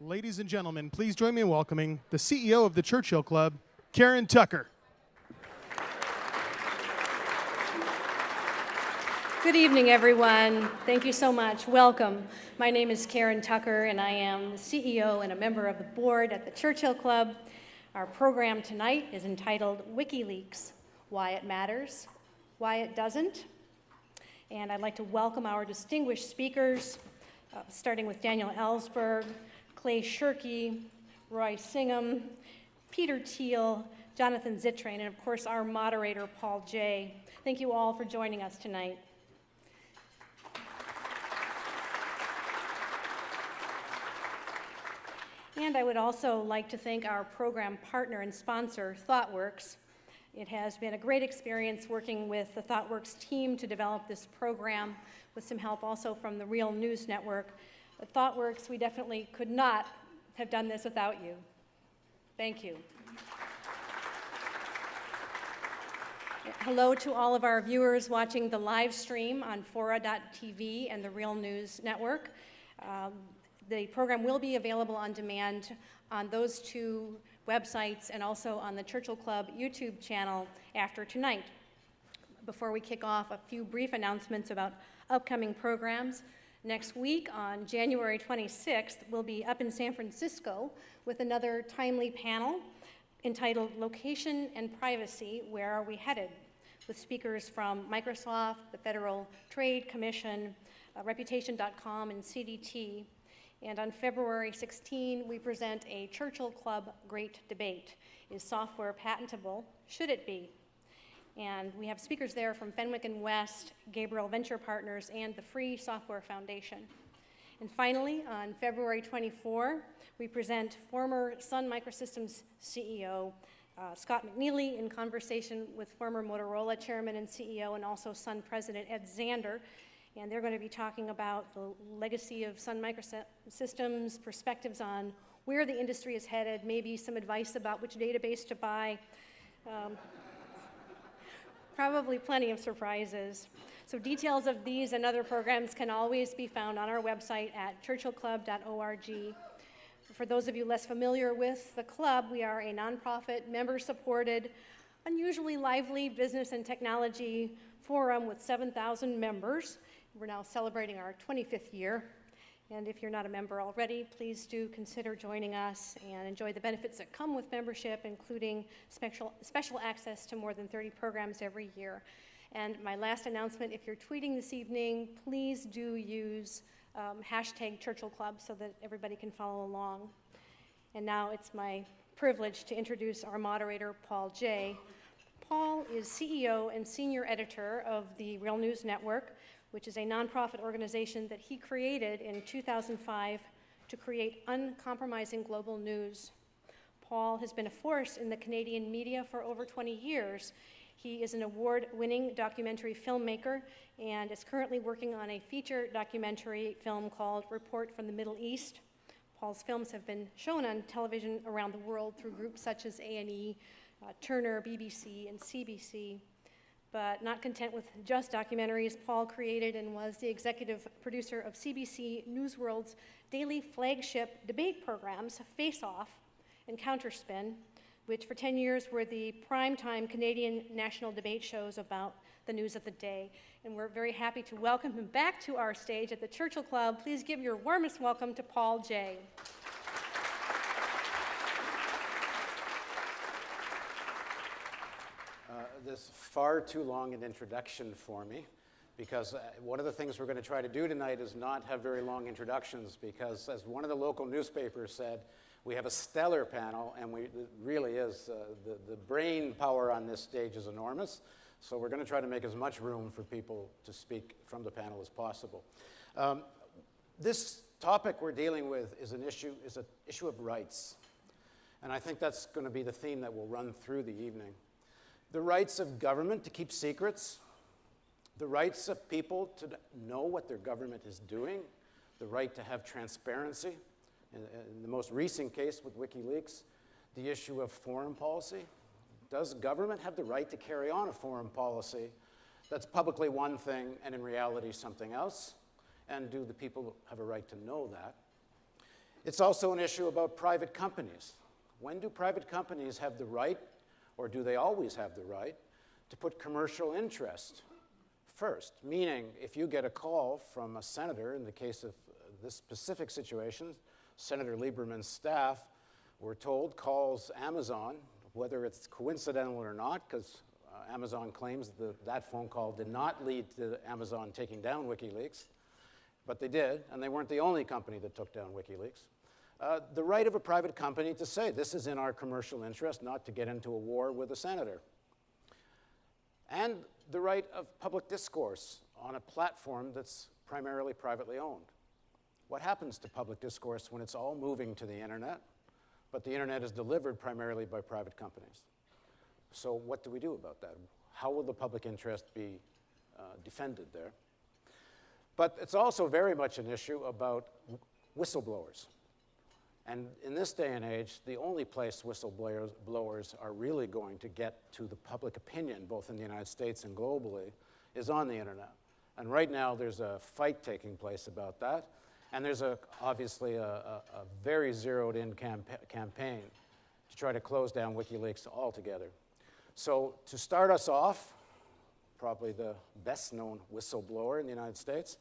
Ladies and gentlemen, please join me in welcoming the CEO of the Churchill Club, Karen Tucker. Good evening, everyone. Thank you so much. Welcome. My name is Karen Tucker, and I am the CEO and a member of the board at the Churchill Club. Our program tonight is entitled Wikileaks, Why It Matters, Why It Doesn't. And I'd like to welcome our distinguished speakers, starting with Daniel Ellsberg, Clay Shirky, Roy Singham, Peter Thiel, Jonathan Zittrain, and of course our moderator, Paul J. Thank you all for joining us tonight. And I would also like to thank our program partner and sponsor, ThoughtWorks. It has been a great experience working with the ThoughtWorks team to develop this program with some help also from the Real News Network. At ThoughtWorks, we definitely could not have done this without you. Thank you. Hello to all of our viewers watching the live stream on Fora.tv and the Real News Network. The program will be available on demand on those two websites and also on the Churchill Club YouTube channel after tonight. Before we kick off, a few brief announcements about upcoming programs. Next week, on January 26th, we'll be up in San Francisco with another timely panel entitled Location and Privacy, Where Are We Headed? With speakers from Microsoft, the Federal Trade Commission, Reputation.com, and CDT. And on February 16, we present a Churchill Club Great Debate. Is software patentable? Should it be? And we have speakers there from Fenwick & West, Gabriel Venture Partners, and the Free Software Foundation. And finally, on February 24, we present former Sun Microsystems CEO Scott McNealy in conversation with former Motorola chairman and CEO and also Sun president Ed Zander. And they're going to be talking about the legacy of Sun Microsystems, perspectives on where the industry is headed, maybe some advice about which database to buy. Probably plenty of surprises. So details of these and other programs can always be found on our website at churchillclub.org. For those of you less familiar with the club, we are a nonprofit, member-supported, unusually lively business and technology forum with 7,000 members. We're now celebrating our 25th year. And if you're not a member already, please do consider joining us and enjoy the benefits that come with membership, including special access to more than 30 programs every year. And my last announcement, if you're tweeting this evening, please do use hashtag Churchill Club so that everybody can follow along. And now it's my privilege to introduce our moderator, Paul J. Paul is CEO and senior editor of the Real News Network, which is a nonprofit organization that he created in 2005 to create uncompromising global news. Paul has been a force in the Canadian media for over 20 years. He is an award-winning documentary filmmaker and is currently working on a feature documentary film called Report from the Middle East. Paul's films have been shown on television around the world through groups such as A&E, Turner, BBC, and CBC. But not content with just documentaries, Paul created and was the executive producer of CBC Newsworld's daily flagship debate programs, Face Off and Counterspin, which for 10 years were the primetime Canadian national debate shows about the news of the day. And we're very happy to welcome him back to our stage at the Churchill Club. Please give your warmest welcome to Paul J. This far too long an introduction for me, because one of the things we're going to try to do tonight is not have very long introductions, because as one of the local newspapers said, we have a stellar panel, and it really is, the brain power on this stage is enormous, so we're going to try to make as much room for people to speak from the panel as possible. This topic we're dealing with is an issue of rights, and I think that's going to be the theme that will run through the evening. The rights of government to keep secrets, the rights of people to know what their government is doing, the right to have transparency. In the most recent case with WikiLeaks, the issue of foreign policy. Does government have the right to carry on a foreign policy that's publicly one thing and in reality something else? And do the people have a right to know that? It's also an issue about private companies. When do private companies have the right, or do they always have the right, to put commercial interest first? Meaning, if you get a call from a senator, in the case of this specific situation, Senator Lieberman's staff, we're told, calls Amazon, whether it's coincidental or not, because Amazon claims that phone call did not lead to Amazon taking down WikiLeaks, but they did, and they weren't the only company that took down WikiLeaks. The right of a private company to say, this is in our commercial interest, not to get into a war with a senator. And the right of public discourse on a platform that's primarily privately owned. What happens to public discourse when it's all moving to the internet, but the internet is delivered primarily by private companies? So what do we do about that? How will the public interest be defended there? But it's also very much an issue about whistleblowers. And in this day and age, the only place whistleblowers are really going to get to the public opinion, both in the United States and globally, is on the internet. And right now, there's a fight taking place about that. And there's obviously a very zeroed-in campaign to try to close down WikiLeaks altogether. So to start us off, probably the best-known whistleblower in the United States,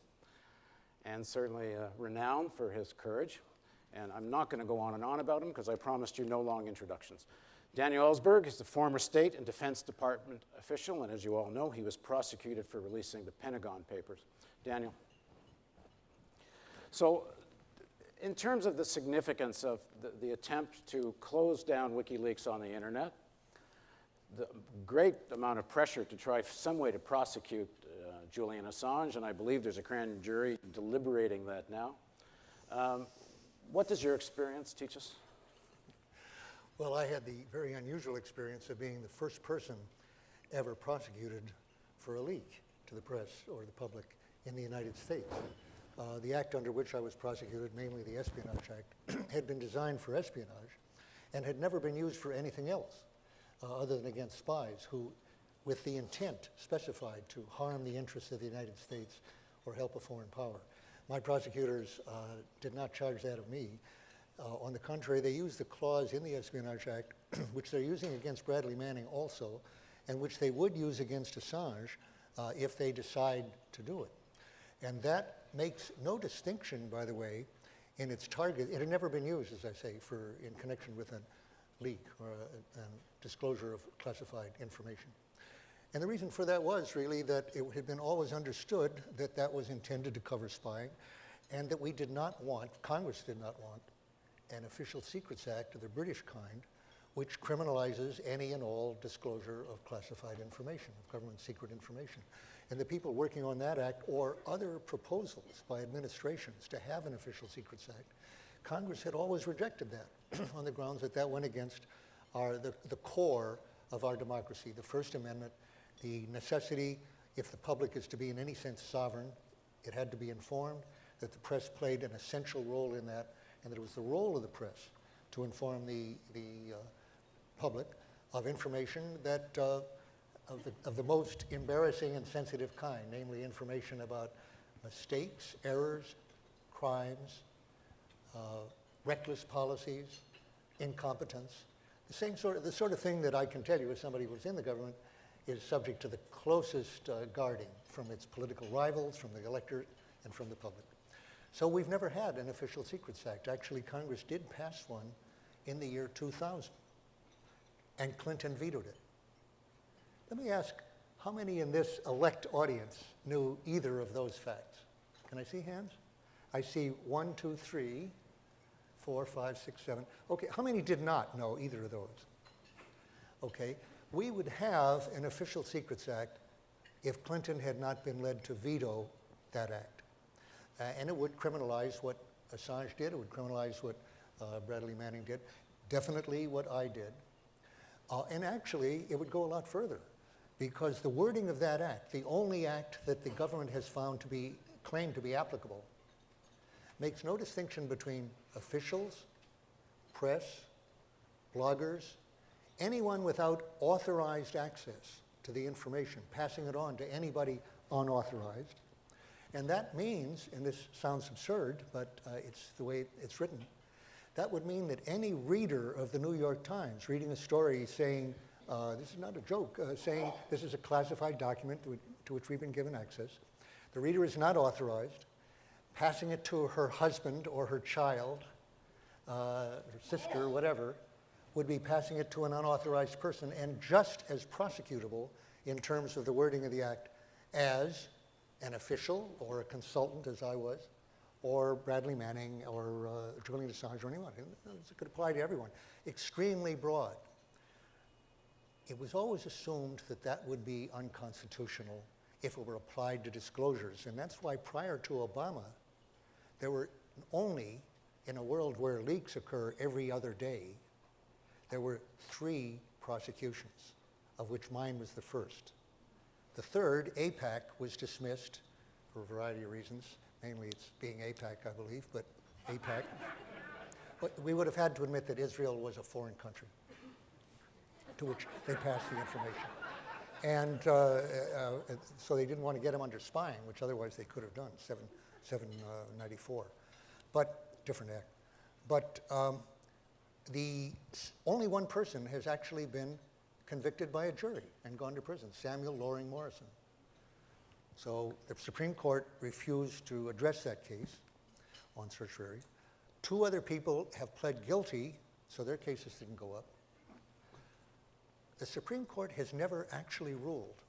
and certainly renowned for his courage. And I'm not going to go on and on about him because I promised you no long introductions. Daniel Ellsberg is the former State and Defense Department official, and as you all know, he was prosecuted for releasing the Pentagon Papers. Daniel. So in terms of the significance of the attempt to close down WikiLeaks on the internet, the great amount of pressure to try some way to prosecute Julian Assange, and I believe there's a grand jury deliberating that now. What does your experience teach us? Well, I had the very unusual experience of being the first person ever prosecuted for a leak to the press or the public in the United States. The act under which I was prosecuted, namely the Espionage Act, had been designed for espionage and had never been used for anything else other than against spies who, with the intent specified to harm the interests of the United States or help a foreign power. My prosecutors did not charge that of me. On the contrary, they used the clause in the Espionage Act, which they're using against Bradley Manning also, and which they would use against Assange if they decide to do it. And that makes no distinction, by the way, in its target. It had never been used, as I say, in connection with a leak or a disclosure of classified information. And the reason for that was really that it had been always understood that that was intended to cover spying, and that we did not want, Congress did not want, an Official Secrets Act of the British kind, which criminalizes any and all disclosure of classified information, of government secret information. And the people working on that act or other proposals by administrations to have an Official Secrets Act, Congress had always rejected that on the grounds that that went against the core of our democracy, the First Amendment, the necessity, if the public is to be in any sense sovereign, it had to be informed, that the press played an essential role in that, and that it was the role of the press to inform the public of information that of the most embarrassing and sensitive kind, namely information about mistakes, errors, crimes, reckless policies, incompetence. The sort of thing that I can tell you as somebody who was in the government is subject to the closest guarding from its political rivals, from the electorate, and from the public. So we've never had an Official Secrets Act. Actually, Congress did pass one in the year 2000, and Clinton vetoed it. Let me ask, how many in this elect audience knew either of those facts? Can I see hands? I see 1, 2, 3, 4, 5, 6, 7. Okay, how many did not know either of those? Okay, we would have an Official Secrets Act if Clinton had not been led to veto that act. And it would criminalize what Assange did, it would criminalize what Bradley Manning did, definitely what I did. And actually, it would go a lot further, because the wording of that act, the only act that the government has found to be claimed to be applicable, makes no distinction between officials, press, bloggers, anyone without authorized access to the information, passing it on to anybody unauthorized. And that means, and this sounds absurd, but it's the way it's written, that would mean that any reader of the New York Times reading a story saying, this is not a joke, saying this is a classified document to which we've been given access, the reader is not authorized, passing it to her husband or her child, her sister, whatever, would be passing it to an unauthorized person and just as prosecutable in terms of the wording of the act as an official or a consultant, as I was, or Bradley Manning or Julian Assange or anyone. It could apply to everyone. Extremely broad. It was always assumed that that would be unconstitutional if it were applied to disclosures. And that's why prior to Obama, there were only, in a world where leaks occur every other day, there were 3 prosecutions, of which mine was the first. The third, AIPAC, was dismissed for a variety of reasons. Mainly it's being AIPAC, I believe, but AIPAC. But we would have had to admit that Israel was a foreign country to which they passed the information. And so they didn't want to get him under spying, which otherwise they could have done, 794. But, different act. But only one person has actually been convicted by a jury and gone to prison, Samuel Loring Morrison. So the Supreme Court refused to address that case on certiorari. 2 other people have pled guilty, so their cases didn't go up. The Supreme Court has never actually ruled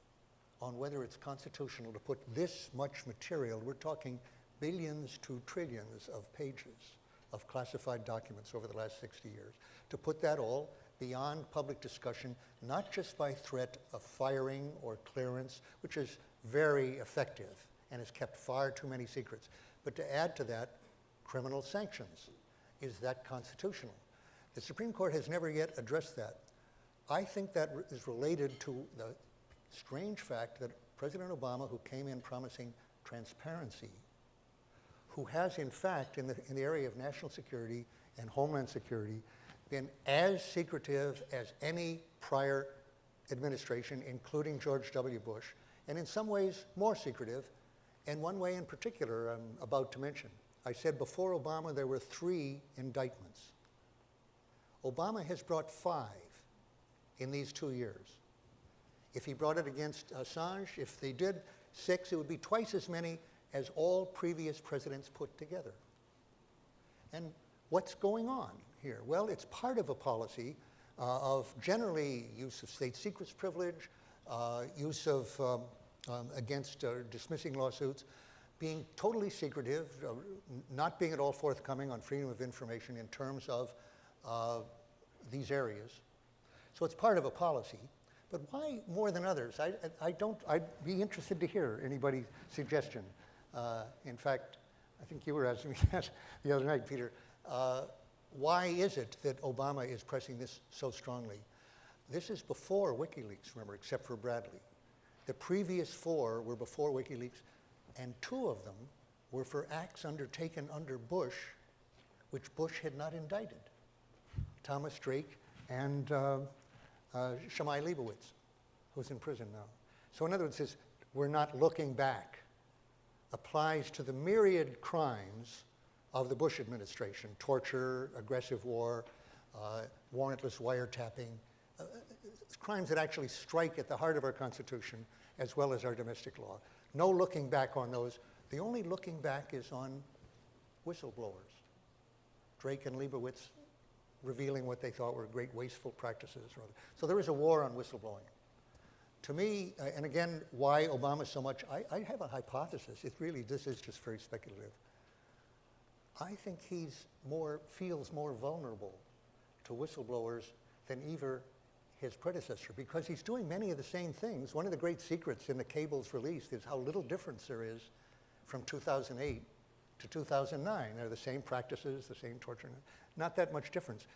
on whether it's constitutional to put this much material, we're talking billions to trillions of pages of classified documents over the last 60 years, to put that all beyond public discussion, not just by threat of firing or clearance, which is very effective and has kept far too many secrets, but to add to that criminal sanctions. Is that constitutional? The Supreme Court has never yet addressed that. I think that is related to the strange fact that President Obama, who came in promising transparency, who has in fact in the area of national security and homeland security been as secretive as any prior administration, including George W. Bush, and in some ways more secretive, and one way in particular I'm about to mention. I said before Obama there were 3 indictments. Obama has brought 5 in these 2 years. If he brought it against Assange, if they did 6, it would be twice as many as all previous presidents put together. And what's going on here? Well, it's part of a policy of generally use of state secrets privilege, use of against dismissing lawsuits, being totally secretive, not being at all forthcoming on freedom of information in terms of these areas. So it's part of a policy. But why more than others? I'd be interested to hear anybody's suggestion. In fact, I think you were asking me that the other night, Peter. Why is it that Obama is pressing this so strongly? This is before WikiLeaks, remember, except for Bradley. The previous 4 were before WikiLeaks, and 2 of them were for acts undertaken under Bush, which Bush had not indicted. Thomas Drake and Shammai Leibowitz, who's in prison now. So in other words, this, we're not looking back, applies to the myriad crimes of the Bush administration: torture, aggressive war, warrantless wiretapping, crimes that actually strike at the heart of our Constitution as well as our domestic law. No looking back on those. The only looking back is on whistleblowers. Drake and Leibowitz revealing what they thought were great wasteful practices. So there is a war on whistleblowing. To me, and again, why Obama so much, I have a hypothesis. This is just very speculative. I think he feels more vulnerable to whistleblowers than either his predecessor, because he's doing many of the same things. One of the great secrets in the cable's release is how little difference there is from 2008 to 2009. They're the same practices, the same torture, not that much difference.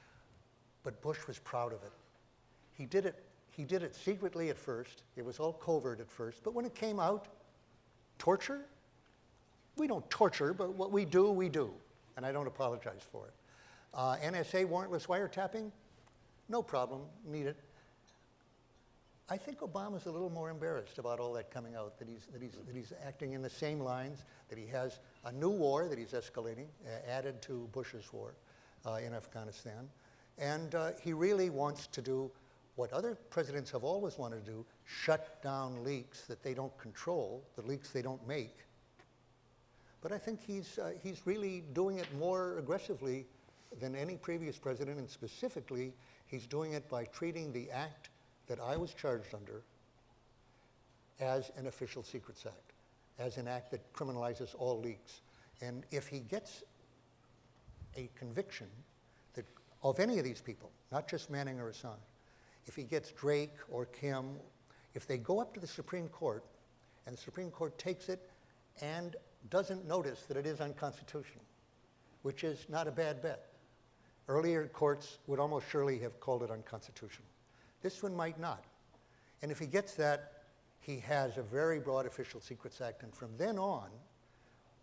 But Bush was proud of it. He did it secretly at first. It was all covert at first. But when it came out, torture? We don't torture, but what we do, we do. And I don't apologize for it. NSA warrantless wiretapping? No problem, need it. I think Obama's a little more embarrassed about all that coming out, that he's acting in the same lines, that he has a new war that he's escalating, added to Bush's war, in Afghanistan. And he really wants to do what other presidents have always wanted to do, shut down leaks that they don't control, the leaks they don't make. But I think he's really doing it more aggressively than any previous president, and specifically, he's doing it by treating the act that I was charged under as an official secrets act, as an act that criminalizes all leaks. And if he gets a conviction that, of any of these people, not just Manning or Assange, if he gets Drake or Kim, if they go up to the Supreme Court and the Supreme Court takes it and doesn't notice that it is unconstitutional, which is not a bad bet. Earlier courts would almost surely have called it unconstitutional. This one might not. And if he gets that, he has a very broad Official Secrets Act, and from then on,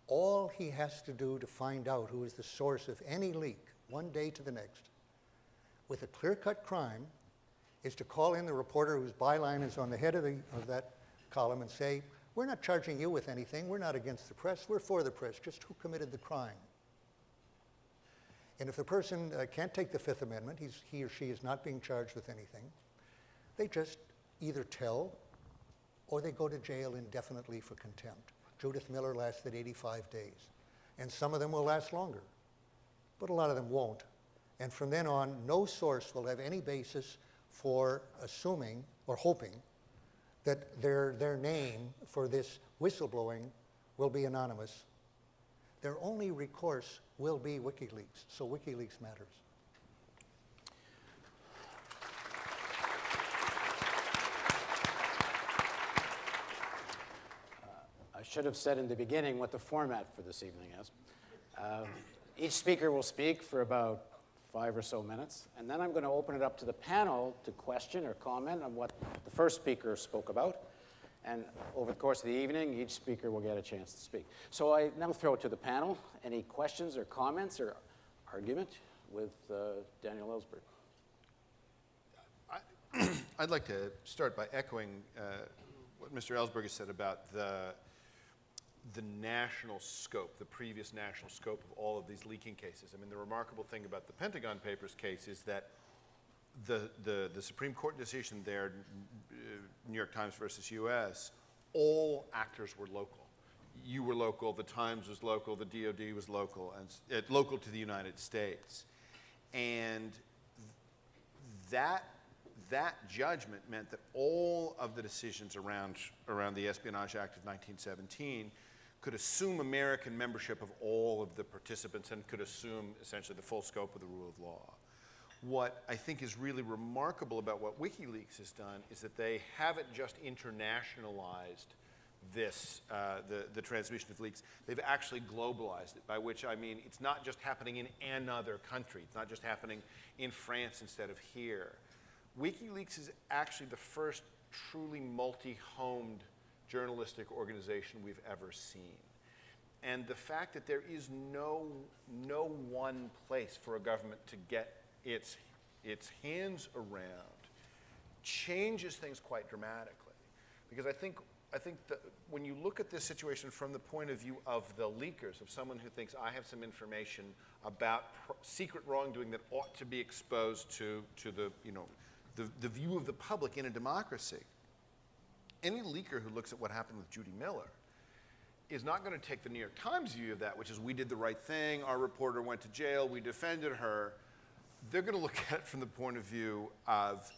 all he has to do to find out who is the source of any leak, one day to the next, with a clear-cut crime, is to call in the reporter whose byline is on the head of that column and say, we're not charging you with anything, we're not against the press, we're for the press, just who committed the crime. And if the person can't take the Fifth Amendment, he or she is not being charged with anything, they just either tell or they go to jail indefinitely for contempt. Judith Miller lasted 85 days, and some of them will last longer, but a lot of them won't. And from then on, no source will have any basis for assuming or hoping that their name for this whistleblowing will be anonymous. Their only recourse will be WikiLeaks, so WikiLeaks matters. I should have said in the beginning what the format for this evening is. Each speaker will speak for about 5 or so minutes, and then I'm going to open it up to the panel to question or comment on what the first speaker spoke about. And over the course of the evening, each speaker will get a chance to speak. So I now throw it to the panel. Any questions or comments or argument with Daniel Ellsberg? I'd like to start by echoing what Mr. Ellsberg has said about the national scope, the previous national scope of all of these leaking cases. I mean, the remarkable thing about the Pentagon Papers case is that the Supreme Court decision there, New York Times versus US, all actors were local. You were local, the Times was local, the DOD was local, and local to the United States. And that judgment meant that all of the decisions around the Espionage Act of 1917 could assume American membership of all of the participants and could assume essentially the full scope of the rule of law. What I think is really remarkable about what WikiLeaks has done is that they haven't just internationalized this, the transmission of leaks. They've actually globalized it, by which I mean it's not just happening in another country. It's not just happening in France instead of here. WikiLeaks is actually the first truly multi-homed journalistic organization we've ever seen. And the fact that there is no one place for a government to get its hands around changes things quite dramatically. Because I think that when you look at this situation from the point of view of the leakers, of someone who thinks I have some information about secret wrongdoing that ought to be exposed to the view of the public in a democracy, any leaker who looks at what happened with Judy Miller is not going to take the New York Times view of that, which is we did the right thing, our reporter went to jail, we defended her. They're going to look at it from the point of view of,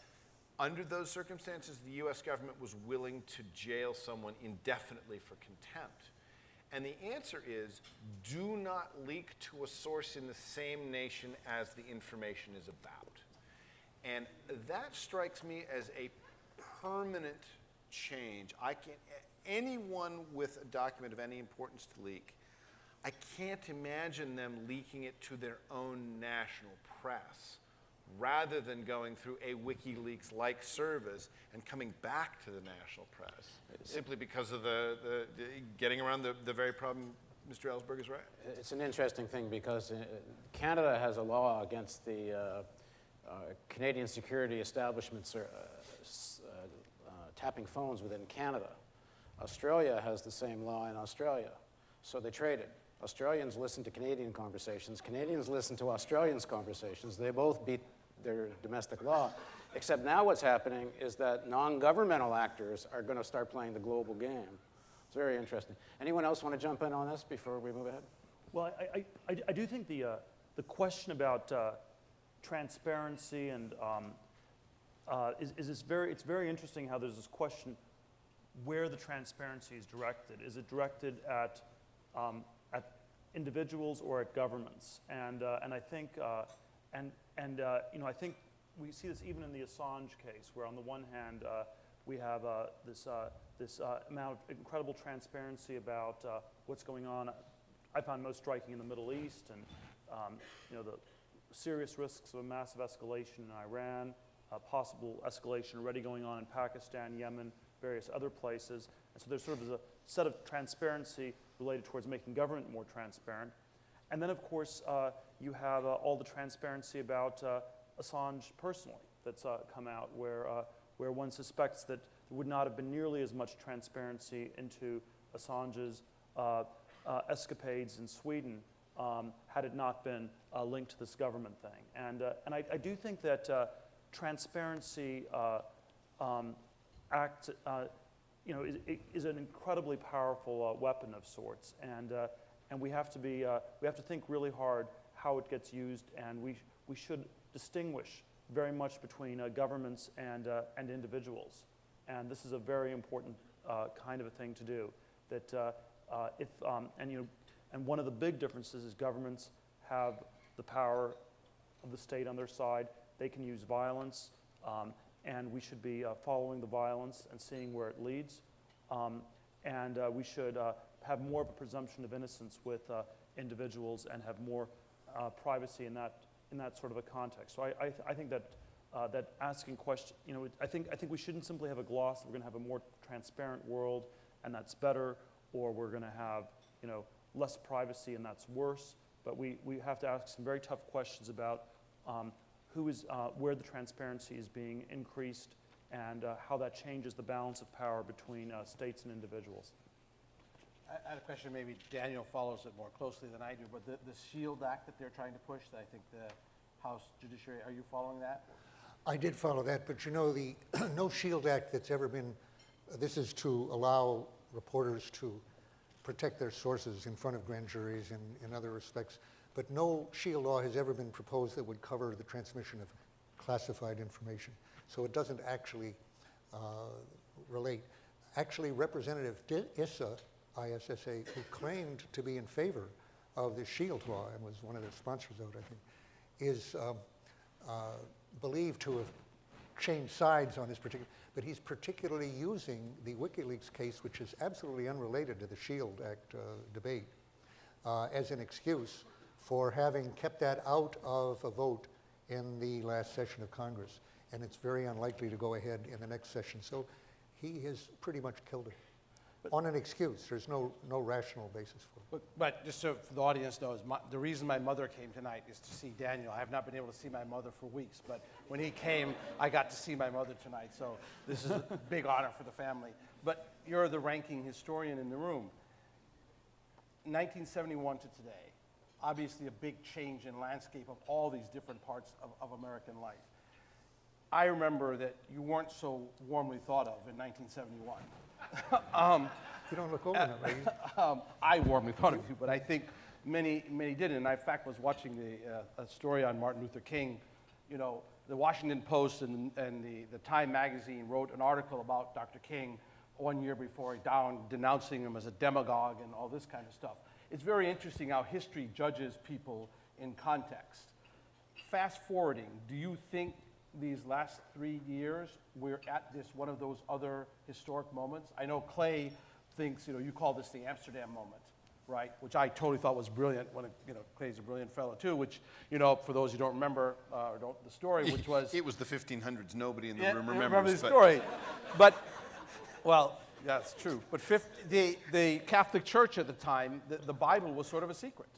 under those circumstances, the US government was willing to jail someone indefinitely for contempt. And the answer is, do not leak to a source in the same nation as the information is about. And that strikes me as a permanent change. Anyone with a document of any importance to leak, I can't imagine them leaking it to their own national press rather than going through a WikiLeaks-like service and coming back to the national press, simply because of the getting around the very problem Mr. Ellsberg is right. It's an interesting thing because Canada has a law against the Canadian security establishments tapping phones within Canada. Australia has the same law in Australia. So they traded. Australians listened to Canadian conversations. Canadians listened to Australians' conversations. They both beat their domestic law. Except now what's happening is that non-governmental actors are going to start playing the global game. It's very interesting. Anyone else want to jump in on this before we move ahead? Well, I do think the question about transparency and it's very interesting how there's this question where the transparency is directed. Is it directed at individuals or at governments? And I think I think we see this even in the Assange case, where on the one hand we have this amount of incredible transparency about what's going on. I found most striking in the Middle East, and the serious risks of a massive escalation in Iran, possible escalation already going on in Pakistan, Yemen, various other places. And so there's sort of a set of transparency related towards making government more transparent. And then, of course, you have all the transparency about Assange personally that's come out, where one suspects that there would not have been nearly as much transparency into Assange's escapades in Sweden had it not been linked to this government thing. And I do think that transparency act is an incredibly powerful weapon of sorts, and we have to think really hard how it gets used, and we should distinguish very much between governments and individuals, and this is a very important kind of a thing to do. That and one of the big differences is governments have the power of the state on their side. They can use violence, and we should be following the violence and seeing where it leads. And we should have more of a presumption of innocence with individuals and have more privacy in that sort of a context. So I think that that asking questions, I think we shouldn't simply have a gloss that we're going to have a more transparent world and that's better, or we're going to have less privacy and that's worse. But we have to ask some very tough questions about where the transparency is being increased and how that changes the balance of power between states and individuals. I had a question, maybe Daniel follows it more closely than I do, but the SHIELD Act that they're trying to push, that I think the House Judiciary, are you following that? I did follow that, but the no SHIELD Act that's ever been, this is to allow reporters to protect their sources in front of grand juries and in other respects, but no SHIELD law has ever been proposed that would cover the transmission of classified information. So it doesn't actually relate. Actually, Representative Issa, who claimed to be in favor of the SHIELD law and was one of the sponsors of it, I think, is believed to have changed sides on this particular, but he's particularly using the WikiLeaks case, which is absolutely unrelated to the SHIELD Act debate, as an excuse for having kept that out of a vote in the last session of Congress. And it's very unlikely to go ahead in the next session. So he has pretty much killed it. On an excuse. There's no rational basis for it. But just so for the audience knows, the reason my mother came tonight is to see Daniel. I have not been able to see my mother for weeks, but when he came, I got to see my mother tonight. So this is a big honor for the family. But you're the ranking historian in the room. 1971 to today, obviously a big change in landscape of all these different parts of American life. I remember that you weren't so warmly thought of in 1971. You don't look old enough, right? I warmly thought of you, but I think many didn't. And I, in fact, was watching a story on Martin Luther King. The Washington Post and the Time magazine wrote an article about Dr. King 1 year before he died, denouncing him as a demagogue and all this kind of stuff. It's very interesting how history judges people in context. Fast forwarding, do you think these last 3 years we're at one of those other historic moments? I know Clay thinks, you call this the Amsterdam Moment, right? Which I totally thought was brilliant. Clay's a brilliant fellow too. Which, for those who don't remember the story, which was it was the 1500s. Nobody in the room remembers. Remember the story, but well, that's true. But the Catholic Church at the time, the Bible was sort of a secret,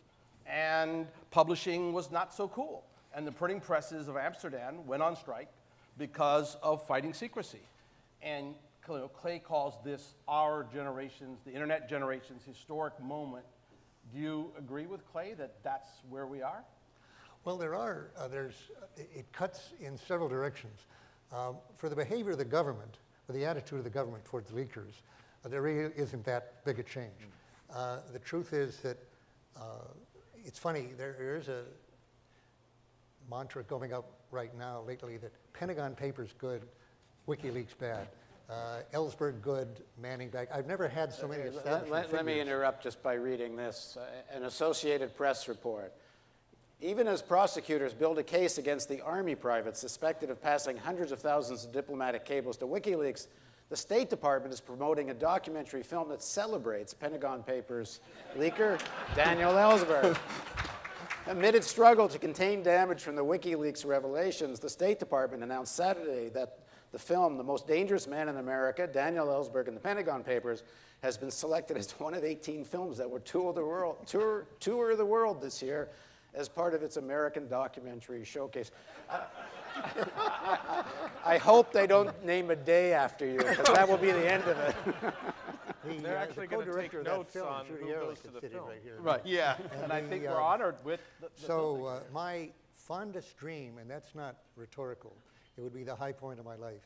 and publishing was not so cool. And the printing presses of Amsterdam went on strike because of fighting secrecy. And Clay calls this our generation's, the internet generation's historic moment Do you agree with Clay that that's where we are? Well, it cuts in several directions. For the behavior of the government, or the attitude of the government towards leakers, there really isn't that big a change. The truth is that it's funny, there is a mantra going up right now lately that Pentagon papers good, WikiLeaks bad. Ellsberg good, Manning bad. I've never had so many establishment Let me figures. interrupt just by reading this, an Associated Press report. Even as prosecutors build a case against the Army private suspected of passing hundreds of thousands of diplomatic cables to WikiLeaks, the State Department is promoting a documentary film that celebrates Pentagon Papers leaker Daniel Ellsberg. Amid its struggle to contain damage from the WikiLeaks revelations, the State Department announced Saturday that the film, The Most Dangerous Man in America, Daniel Ellsberg and the Pentagon Papers, has been selected as one of 18 films that will tour the world this year as part of its American documentary showcase. I hope they don't name a day after you, because that will be the end of it. They're actually going to take co-director of that notes film, on Judy who Ehrlich, goes to is the sitting film. right here. Right. Yeah. And I think we're honored with the So my fondest dream, and that's not rhetorical, it would be the high point of my life,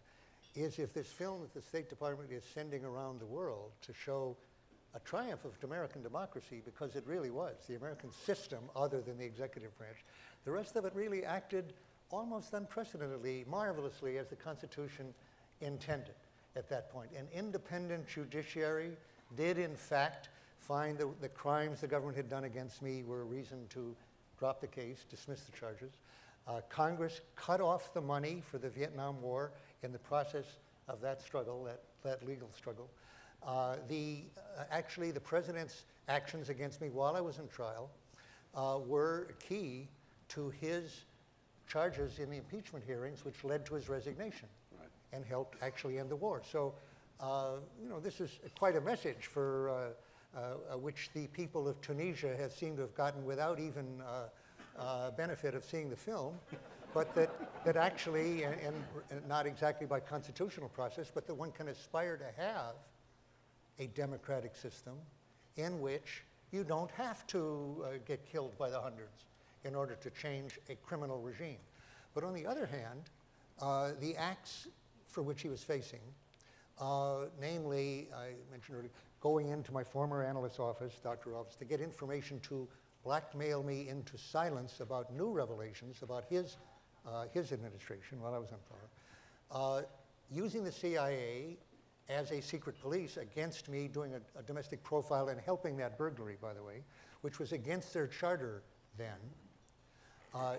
is if this film that the State Department is sending around the world to show a triumph of American democracy, because it really was, the American system other than the executive branch. The rest of it really acted almost unprecedentedly, marvelously, as the Constitution intended at that point. An independent judiciary did, in fact, find the crimes the government had done against me were a reason to drop the case, dismiss the charges. Congress cut off the money for the Vietnam War in the process of that struggle, that legal struggle. Actually, the president's actions against me while I was in trial were key to his charges in the impeachment hearings, which led to his resignation and helped actually end the war. So, this is quite a message for which the people of Tunisia have seemed to have gotten without even benefit of seeing the film, but that actually, and not exactly by constitutional process, but that one can aspire to have a democratic system in which you don't have to get killed by the hundreds in order to change a criminal regime. But on the other hand, the acts for which he was facing, namely, I mentioned earlier, going into my former analyst's office, doctor office, to get information to blackmail me into silence about new revelations about his administration while I was on power, using the CIA as a secret police against me, doing a domestic profile and helping that burglary, by the way, which was against their charter then,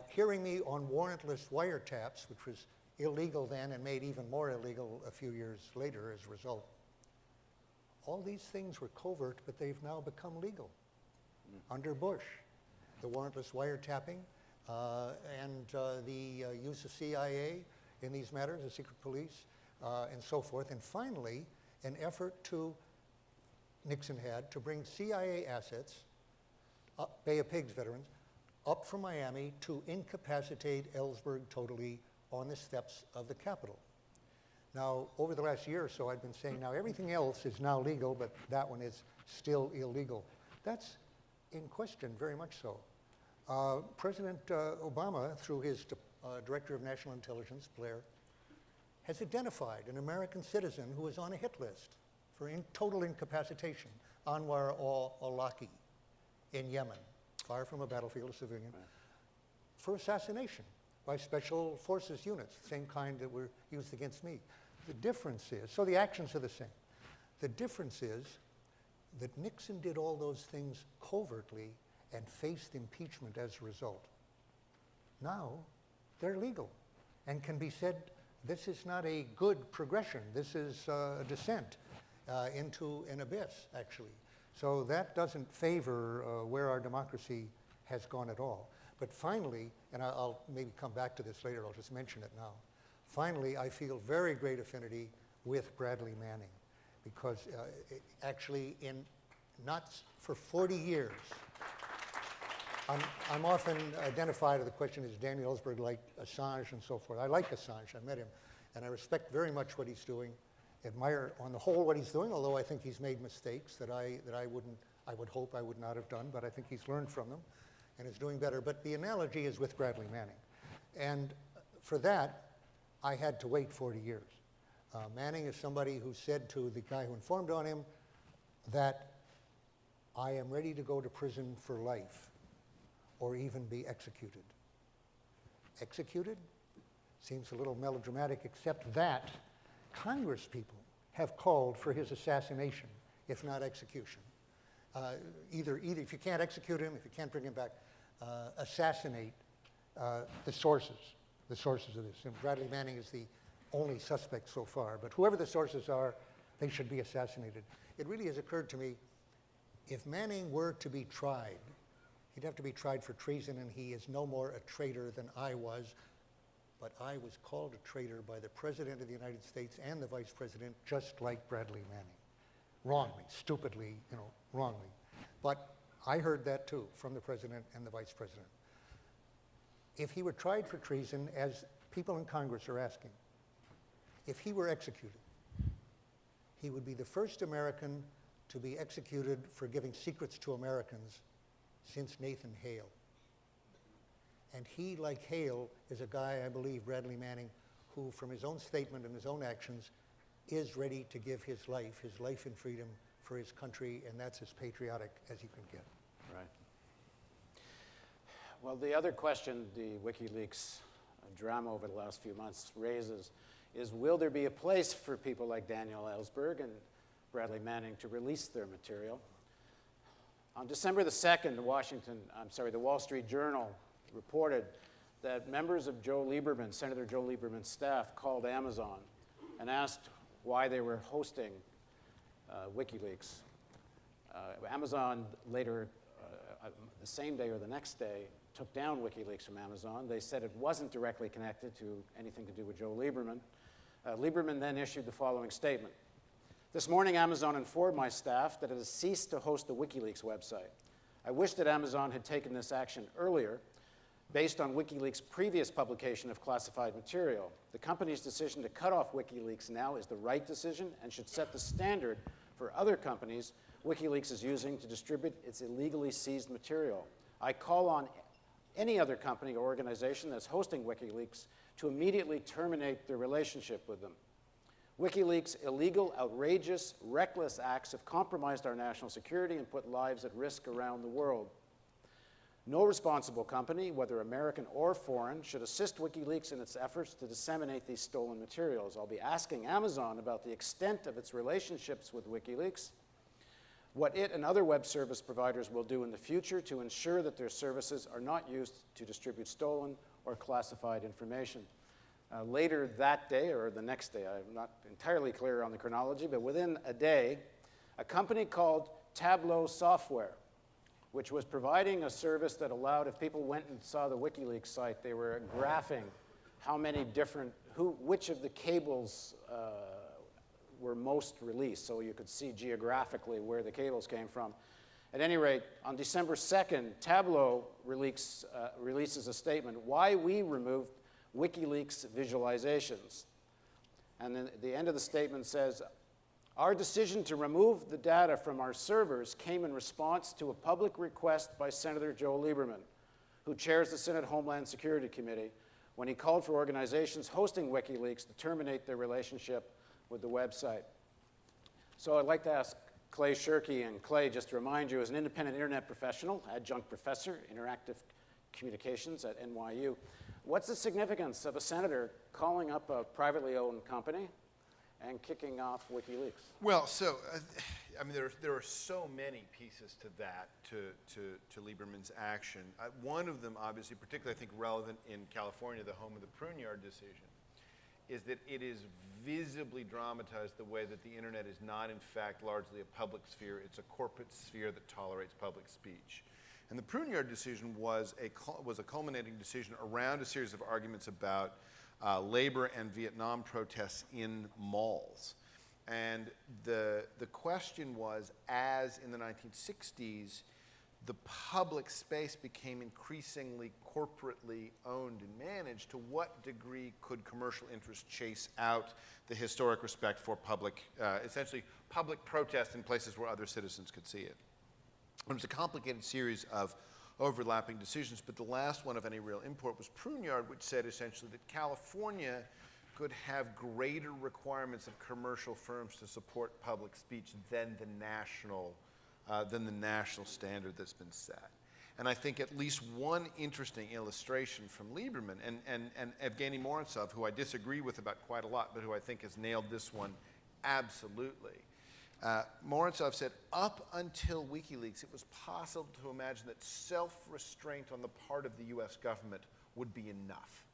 hearing me on warrantless wiretaps, which was illegal then and made even more illegal a few years later as a result. All these things were covert, but they've now become legal under Bush. The warrantless wiretapping and the use of CIA in these matters, the secret police, and so forth. And finally, an effort Nixon had to bring CIA assets, Bay of Pigs veterans, up from Miami to incapacitate Ellsberg totally on the steps of the Capitol. Now, over the last year or so, I've been saying now everything else is now legal, but that one is still illegal. That's in question, very much so. President Obama, through his Director of National Intelligence, Blair, has identified an American citizen who is on a hit list for total incapacitation, Anwar al-Awlaki in Yemen, far from a battlefield, a civilian, for assassination by special forces units, same kind that were used against me. The difference is, so the actions are the same. The difference is that Nixon did all those things covertly and faced impeachment as a result. Now, they're legal and can be said, this is not a good progression. This is a descent into an abyss, actually. So that doesn't favor where our democracy has gone at all. But finally, and I'll maybe come back to this later, I'll just mention it now. Finally, I feel very great affinity with Bradley Manning because actually for 40 years, I'm often identified with the question, is Daniel Ellsberg like Assange and so forth? I like Assange, I met him, and I respect very much what he's doing, admire on the whole what he's doing, although I think he's made mistakes that I wouldn't I would hope I would not have done, but I think he's learned from them and is doing better. But the analogy is with Bradley Manning. And for that, I had to wait 40 years. Manning is somebody who said to the guy who informed on him that I am ready to go to prison for life or even be executed. Executed? Seems a little melodramatic, except that Congress people have called for his assassination, if not execution. Either if you can't execute him, if you can't bring him back, assassinate the sources of this. And Bradley Manning is the only suspect so far, but whoever the sources are, they should be assassinated. It really has occurred to me, if Manning were to be tried, he'd have to be tried for treason, and he is no more a traitor than I was, but I was called a traitor by the President of the United States and the Vice President, just like Bradley Manning. Wrongly, stupidly, wrongly. But I heard that too from the President and the Vice President. If he were tried for treason, as people in Congress are asking, if he were executed, he would be the first American to be executed for giving secrets to Americans since Nathan Hale. And he, like Hale, is a guy, I believe, Bradley Manning, who from his own statement and his own actions is ready to give his life in freedom for his country, and that's as patriotic as you can get. Right. Well, the other question the WikiLeaks drama over the last few months raises is, will there be a place for people like Daniel Ellsberg and Bradley Manning to release their material? On December the 2nd, the Wall Street Journal reported that members of Senator Joe Lieberman's staff called Amazon and asked why they were hosting WikiLeaks. Amazon later, the same day or the next day, took down WikiLeaks from Amazon. They said it wasn't directly connected to anything to do with Joe Lieberman. Lieberman then issued the following statement. This morning, Amazon informed my staff that it has ceased to host the WikiLeaks website. I wish that Amazon had taken this action earlier, based on WikiLeaks' previous publication of classified material. The company's decision to cut off WikiLeaks now is the right decision and should set the standard for other companies WikiLeaks is using to distribute its illegally seized material. I call on any other company or organization that's hosting WikiLeaks to immediately terminate their relationship with them. WikiLeaks' illegal, outrageous, reckless acts have compromised our national security and put lives at risk around the world. No responsible company, whether American or foreign, should assist WikiLeaks in its efforts to disseminate these stolen materials. I'll be asking Amazon about the extent of its relationships with WikiLeaks, what it and other web service providers will do in the future to ensure that their services are not used to distribute stolen or classified information. Later that day, or the next day, I'm not entirely clear on the chronology, but within a day, a company called Tableau Software, which was providing a service that allowed, if people went and saw the WikiLeaks site, they were graphing how many different, which of the cables were most released, so you could see geographically where the cables came from. At any rate, on December 2nd, Tableau releases a statement, why we removed WikiLeaks visualizations. And then the end of the statement says, our decision to remove the data from our servers came in response to a public request by Senator Joe Lieberman, who chairs the Senate Homeland Security Committee, when he called for organizations hosting WikiLeaks to terminate their relationship with the website. So I'd like to ask Clay Shirky, and Clay, just to remind you, is an independent internet professional, adjunct professor, interactive communications at NYU. What's the significance of a senator calling up a privately owned company and kicking off WikiLeaks? Well, so, I mean, there are so many pieces to that, to Lieberman's action. One of them, obviously, particularly I think relevant in California, the home of the Pruneyard decision, is that it is visibly dramatized the way that the internet is not, in fact, largely a public sphere. It's a corporate sphere that tolerates public speech. And the Pruneyard decision was a culminating decision around a series of arguments about labor and Vietnam protests in malls. And the question was, as in the 1960s, the public space became increasingly corporately owned and managed, to what degree could commercial interests chase out the historic respect for public, essentially public protest in places where other citizens could see it? It was a complicated series of overlapping decisions, but the last one of any real import was Pruneyard, which said essentially that California could have greater requirements of commercial firms to support public speech than the national standard that's been set. And I think at least one interesting illustration from Lieberman and Evgeny Morozov, who I disagree with about quite a lot, but who I think has nailed this one absolutely. Morozov said, up until WikiLeaks, it was possible to imagine that self-restraint on the part of the US government would be enough.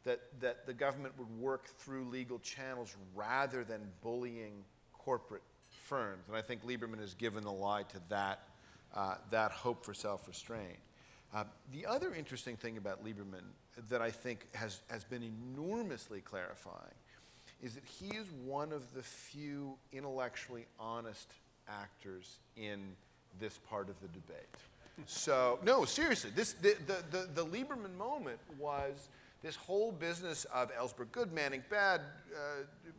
That the government would work through legal channels rather than bullying corporate firms. And I think Lieberman has given the lie to that hope for self-restraint. The other interesting thing about Lieberman that I think has been enormously clarifying is that he is one of the few intellectually honest actors in this part of the debate. So, no, seriously, the Lieberman moment was this whole business of Ellsberg good, Manning bad,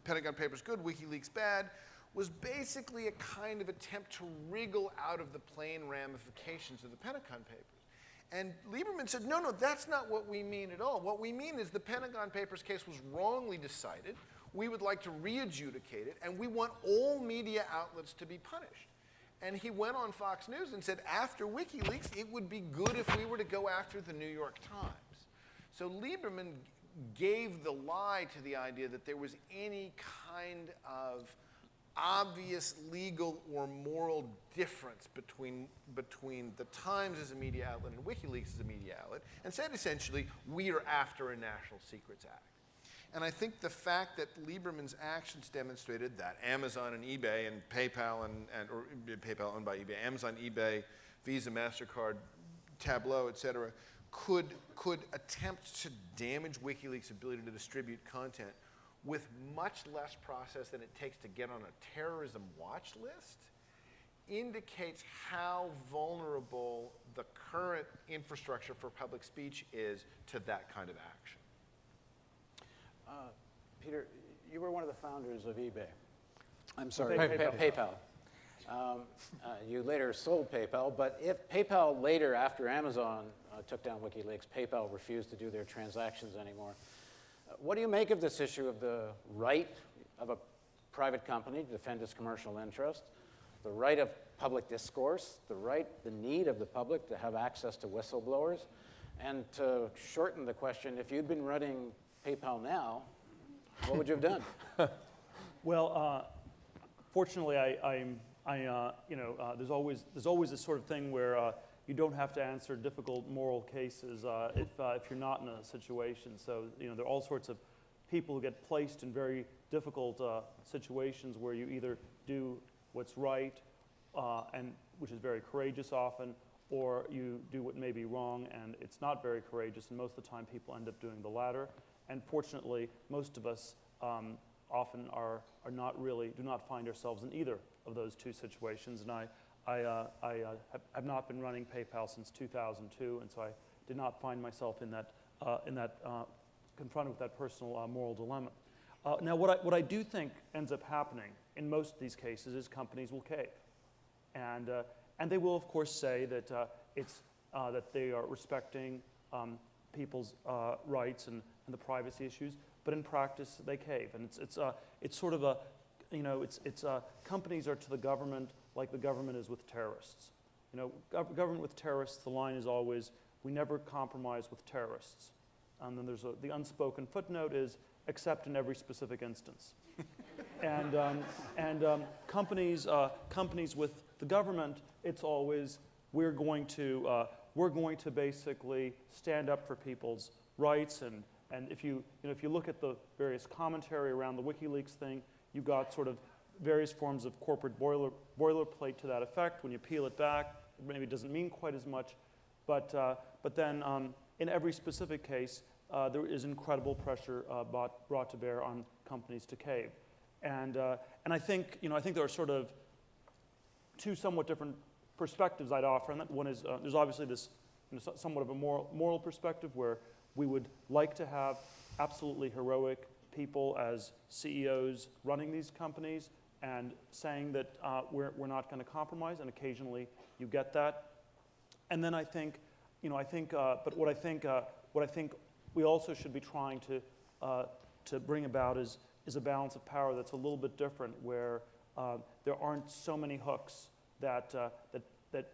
Pentagon Papers good, WikiLeaks bad, was basically a kind of attempt to wriggle out of the plain ramifications of the Pentagon Papers. And Lieberman said, no, that's not what we mean at all. What we mean is the Pentagon Papers case was wrongly decided. We would like to re-adjudicate it, and we want all media outlets to be punished. And he went on Fox News and said, after WikiLeaks, it would be good if we were to go after the New York Times. So Lieberman gave the lie to the idea that there was any kind of obvious legal or moral difference between the Times as a media outlet and WikiLeaks as a media outlet, and said essentially, we are after a National Secrets Act. And I think the fact that Lieberman's actions demonstrated that Amazon and eBay and PayPal or PayPal owned by eBay, Amazon, eBay, Visa, MasterCard, Tableau, et cetera, could attempt to damage WikiLeaks' ability to distribute content with much less process than it takes to get on a terrorism watch list indicates how vulnerable the current infrastructure for public speech is to that kind of action. Peter, you were one of the founders of eBay. I'm sorry, PayPal. PayPal. You later sold PayPal, but if PayPal later, after Amazon took down WikiLeaks, PayPal refused to do their transactions anymore. What do you make of this issue of the right of a private company to defend its commercial interest, the right of public discourse, the need of the public to have access to whistleblowers, and to shorten the question, if you'd been running PayPal now, what would you have done? Well, fortunately, there's always this sort of thing where you don't have to answer difficult moral cases if you're not in a situation. So there are all sorts of people who get placed in very difficult situations where you either do what's right, and which is very courageous often, or you do what may be wrong and it's not very courageous, and most of the time people end up doing the latter. And fortunately, most of us often do not find ourselves in either of those two situations. And I have not been running PayPal since 2002, and so I did not find myself in that confronted with that personal moral dilemma. Now, what I do think ends up happening in most of these cases is companies will cave, and they will of course say that that they are respecting people's rights and the privacy issues, but in practice they cave, and it's sort of a companies are to the government like the government is with terrorists. Government with terrorists, the line is always, we never compromise with terrorists. And then there's the unspoken footnote is, except in every specific instance. and companies with the government, it's always, we're going to basically stand up for people's rights, and if you look at the various commentary around the WikiLeaks thing, you've got sort of various forms of corporate boilerplate to that effect. When you peel it back, maybe it doesn't mean quite as much, but then in every specific case, there is incredible pressure brought to bear on companies to cave, and I think there are sort of two somewhat different perspectives I'd offer, and that one is there's obviously this somewhat of a moral perspective where we would like to have absolutely heroic people as CEOs running these companies and saying that we're not going to compromise, and occasionally you get that. And then I think, but what I think we also should be trying to bring about is a balance of power that's a little bit different, where there aren't so many hooks that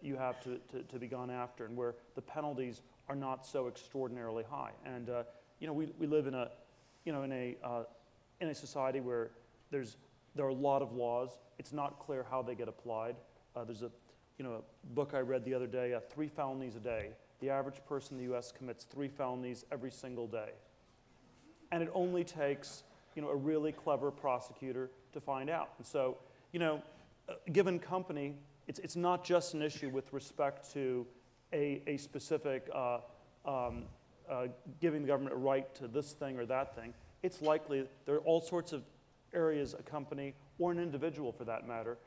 you have to be gone after, and where the penalties are not so extraordinarily high. And we live in a society where there are a lot of laws. It's not clear how they get applied. There's a book I read the other day, 3 felonies a day. The average person in the U.S. commits 3 felonies every single day. And it only takes a really clever prosecutor to find out. And so, a given company, it's not just an issue with respect to a specific giving the government a right to this thing or that thing. It's likely there are all sorts of areas a company, or an individual for that matter,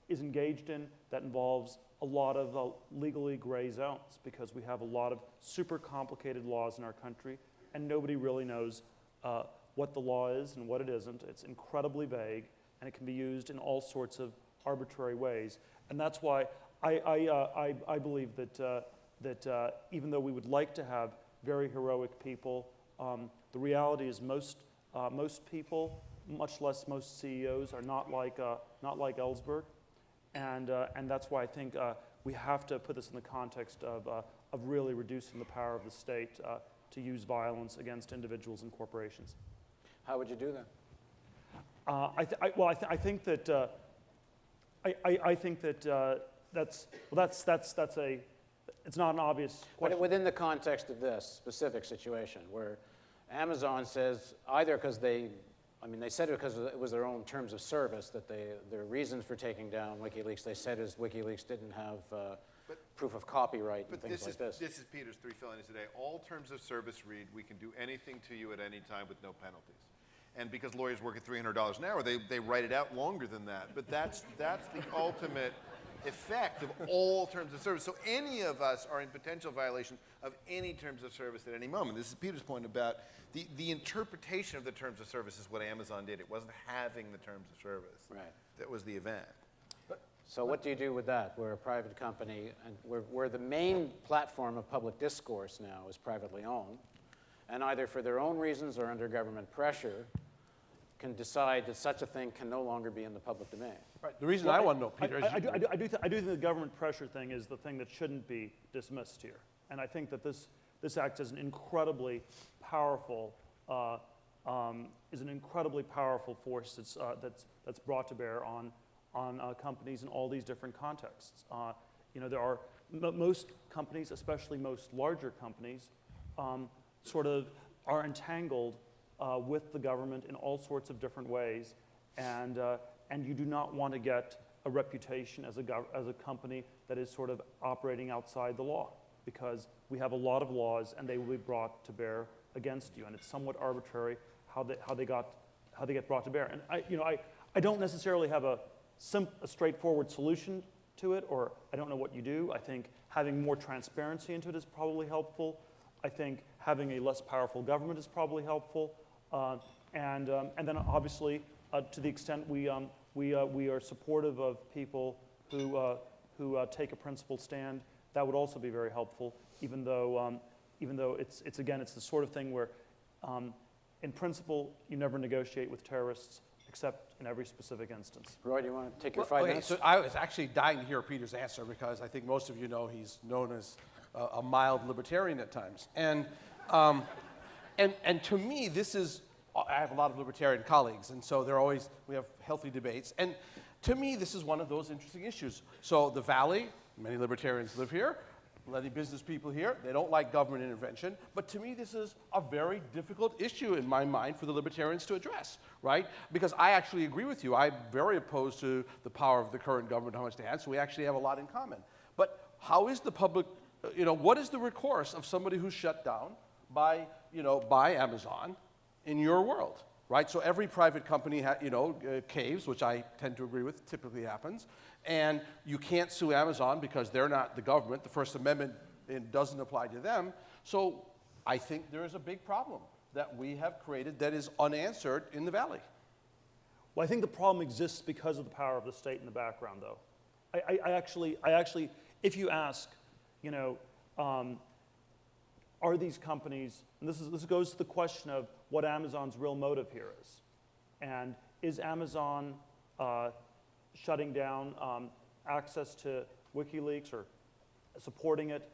is engaged in that involves a lot of legally gray zones, because we have a lot of super complicated laws in our country, and nobody really knows what the law is and what it isn't. It's incredibly vague, and it can be used in all sorts of arbitrary ways. And that's why I believe that even though we would like to have very heroic people, the reality is most people, much less most CEOs, are not like Ellsberg, and that's why I think we have to put this in the context of really reducing the power of the state to use violence against individuals and corporations. How would you do that? I think that it's not an obvious question. But within the context of this specific situation, where Amazon says either because they said it because it was their own terms of service, that their reasons for taking down WikiLeaks, they said is WikiLeaks didn't have proof of copyright and things like this. This is Peter's 3 felonies a day. All terms of service read, we can do anything to you at any time with no penalties. And because lawyers work at $300 an hour, they write it out longer than that. But that's the ultimate effect of all terms of service. So any of us are in potential violation of any terms of service at any moment. This is Peter's point about the interpretation of the terms of service is what Amazon did. It wasn't having the terms of service. Right. That was the event. So what do you do with that? We're a private company, and where the main platform of public discourse now is privately owned, and either for their own reasons or under government pressure, can decide that such a thing can no longer be in the public domain. Right. The reason I want to know, Peter, is I do think the government pressure thing is the thing that shouldn't be dismissed here. And I think that this acts as an incredibly powerful force that's brought to bear on companies in all these different contexts. There are most companies, especially most larger companies, sort of are entangled with the government in all sorts of different ways, and you do not want to get a reputation as a company that is sort of operating outside the law, because we have a lot of laws and they will be brought to bear against you, and it's somewhat arbitrary how they get brought to bear. And I don't necessarily have a straightforward solution to it, or I don't know what you do. I think having more transparency into it is probably helpful. I think having a less powerful government is probably helpful. And then obviously, to the extent we are supportive of people who take a principled stand, that would also be very helpful. Even though it's the sort of thing where, in principle, you never negotiate with terrorists, except in every specific instance. Roy, do you want to take your 5 minutes? So I was actually dying to hear Peter's answer, because I think most of you know he's known as a mild libertarian at times. And to me, this is, I have a lot of libertarian colleagues, and so we have healthy debates. And to me, this is one of those interesting issues. So the Valley, many libertarians live here, many business people here, they don't like government intervention, but to me this is a very difficult issue in my mind for the libertarians to address, right? Because I actually agree with you. I'm very opposed to the power of the current government, how much they have, so we actually have a lot in common. But how is the public, what is the recourse of somebody who's shut down by Amazon in your world, right? So every private company, caves, which I tend to agree with, typically happens, and you can't sue Amazon because they're not the government. The First Amendment doesn't apply to them. So I think there is a big problem that we have created that is unanswered in the Valley. Well, I think the problem exists because of the power of the state in the background, though. I actually, if you ask, are these companies, and this goes to the question of what Amazon's real motive here is. And is Amazon shutting down access to WikiLeaks or supporting it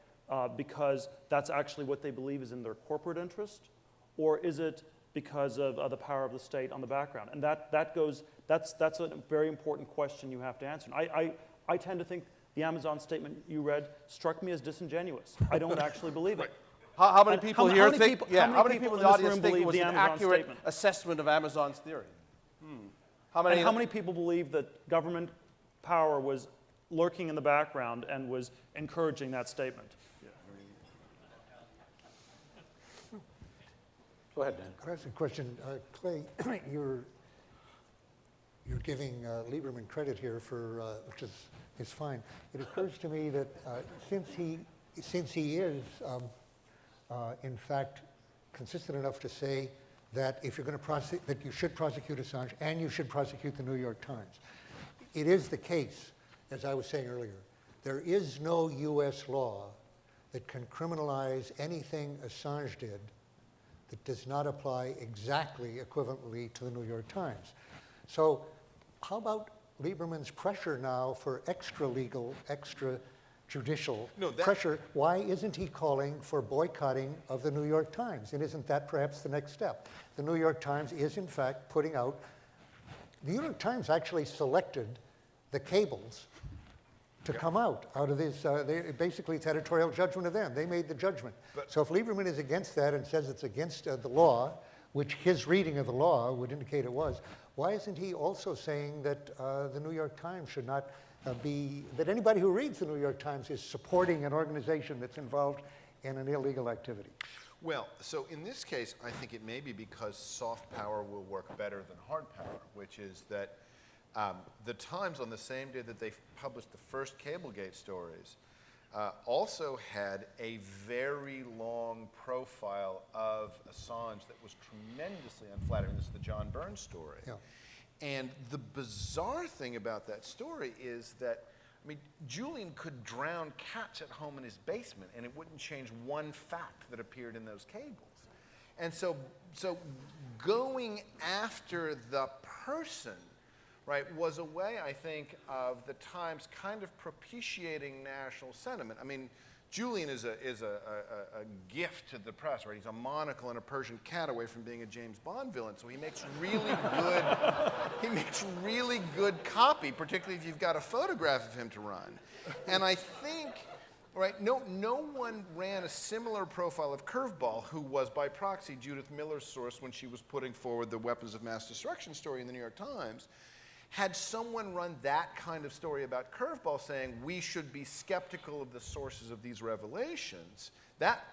because that's actually what they believe is in their corporate interest? Or is it because of the power of the state on the background? And that's a very important question you have to answer. And I tend to think the Amazon statement you read struck me as disingenuous. I don't actually believe it. How many people here think, how many people people in in the this audience room think it believe was the an Amazon accurate statement? assessment of Amazon's theory? And how many people believe that government power was lurking in the background and was encouraging that statement? Go ahead, Dan. Can I ask a question? Clay, you're giving Lieberman credit here for, which is fine. It occurs to me that since he is, in fact, consistent enough to say that if you're going to prosecute, that you should prosecute Assange and you should prosecute the New York Times. It is the case, as I was saying earlier, there is no US law that can criminalize anything Assange did that does not apply exactly equivalently to the New York Times. So how about Lieberman's pressure now for extra-legal, extrajudicial pressure? Why isn't he calling for boycotting of the New York Times? And isn't that perhaps the next step? The New York Times is, in fact, putting out, the New York Times actually selected the cables to come out of this, basically it's editorial judgment of them. They made the judgment. So if Lieberman is against that and says it's against the law, which his reading of the law would indicate it was, why isn't he also saying that the New York Times should not that anybody who reads the New York Times is supporting an organization that's involved in an illegal activity? Well, so in this case, I think it may be because soft power will work better than hard power, which is that the Times, on the same day that they published the first Cablegate stories, also had a very long profile of Assange that was tremendously unflattering. This is the John Burns story. Yeah. And the bizarre thing about that story is that, I mean, Julian could drown cats at home in his basement and it wouldn't change one fact that appeared in those cables. And so going after the person, right, was a way, I think, of the Times kind of propitiating national sentiment. I mean, Julian is a gift to the press, right? He's a monocle and a Persian cat away from being a James Bond villain, so he makes really good copy, particularly if you've got a photograph of him to run. And I think, right, no one ran a similar profile of Curveball, who was by proxy Judith Miller's source when she was putting forward the weapons of mass destruction story in the New York Times. Had someone run that kind of story about Curveball saying we should be skeptical of the sources of these revelations, that,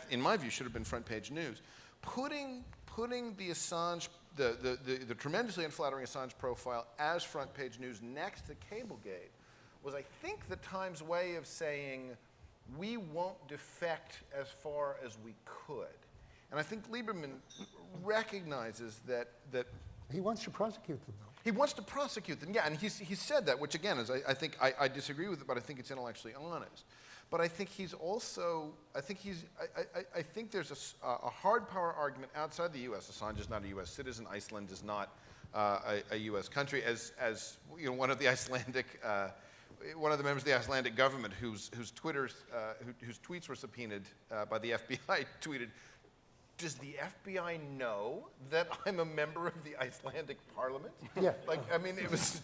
in my view, should have been front page news. Putting the Assange, the tremendously unflattering Assange profile as front page news next to Cablegate was, I think, the Times' way of saying we won't defect as far as we could. And I think Lieberman recognizes that He wants to prosecute them, though. He wants to prosecute them, yeah, and he's said that, which again is, I think, I disagree with it, but I think it's intellectually honest. But I think he's also, I think there's a hard power argument outside the U.S. Assange is not a U.S. citizen. Iceland is not a U.S. country. As you know, one of the members of the Icelandic government whose tweets were subpoenaed by the FBI tweeted, "Does the FBI know that I'm a member of the Icelandic parliament?" Yeah. Like, I mean, it was,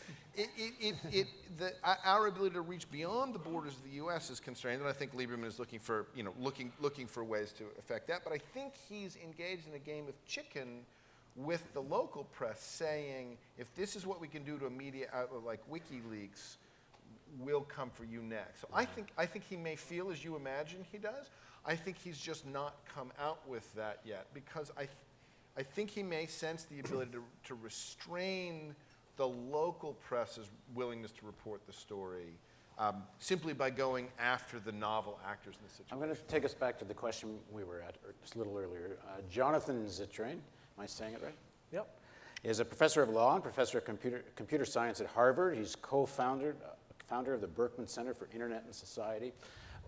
our ability to reach beyond the borders of the U.S. is constrained, and I think Lieberman is looking for, looking for ways to affect that. But I think he's engaged in a game of chicken with the local press, saying, if this is what we can do to a media outlet like WikiLeaks, we'll come for you next. So I think he may feel as you imagine he does. I think he's just not come out with that yet, because I think he may sense the ability to restrain the local press's willingness to report the story simply by going after the novel actors in the situation. I'm going to take us back to the question we were at just a little earlier. Jonathan Zittrain, am I saying it right? Yep. Is a professor of law and professor of computer science at Harvard. He's co-founder founder of the Berkman Center for Internet and Society.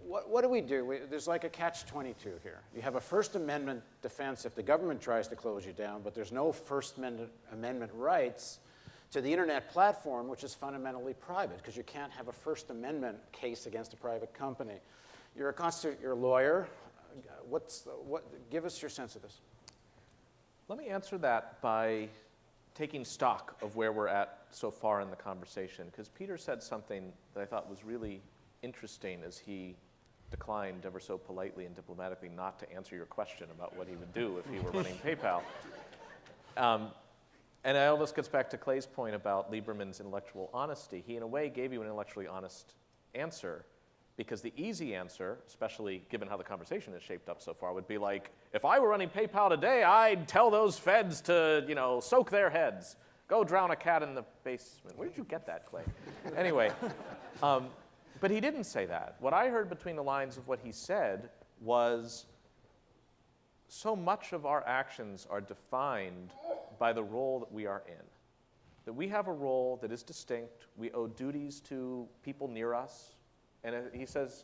What do we do? There's like a catch-22 here. You have a First Amendment defense if the government tries to close you down, but there's no First Amendment rights to the internet platform, which is fundamentally private, because you can't have a First Amendment case against a private company. You're a lawyer. Give us your sense of this. Let me answer that by taking stock of where we're at so far in the conversation, because Peter said something that I thought was really interesting as he declined ever so politely and diplomatically not to answer your question about what he would do if he were running PayPal. And it almost gets back to Clay's point about Lieberman's intellectual honesty. He, in a way, gave you an intellectually honest answer, because the easy answer, especially given how the conversation has shaped up so far, would be like, if I were running PayPal today, I'd tell those feds to, soak their heads. Go drown a cat in the basement. Where did you get that, Clay? Anyway, but he didn't say that. What I heard between the lines of what he said was, so much of our actions are defined by the role that we are in. That we have a role that is distinct. We owe duties to people near us. And he says,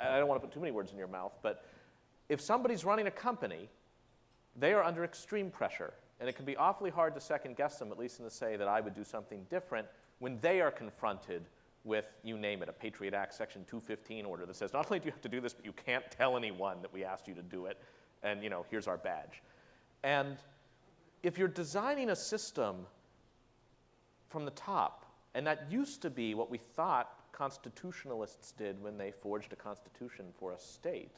I don't want to put too many words in your mouth, but if somebody's running a company, they are under extreme pressure. And it can be awfully hard to second guess them, at least in the say that I would do something different when they are confronted with, you name it, a Patriot Act Section 215 order that says, not only do you have to do this, but you can't tell anyone that we asked you to do it, and here's our badge. And if you're designing a system from the top, and that used to be what we thought constitutionalists did when they forged a constitution for a state,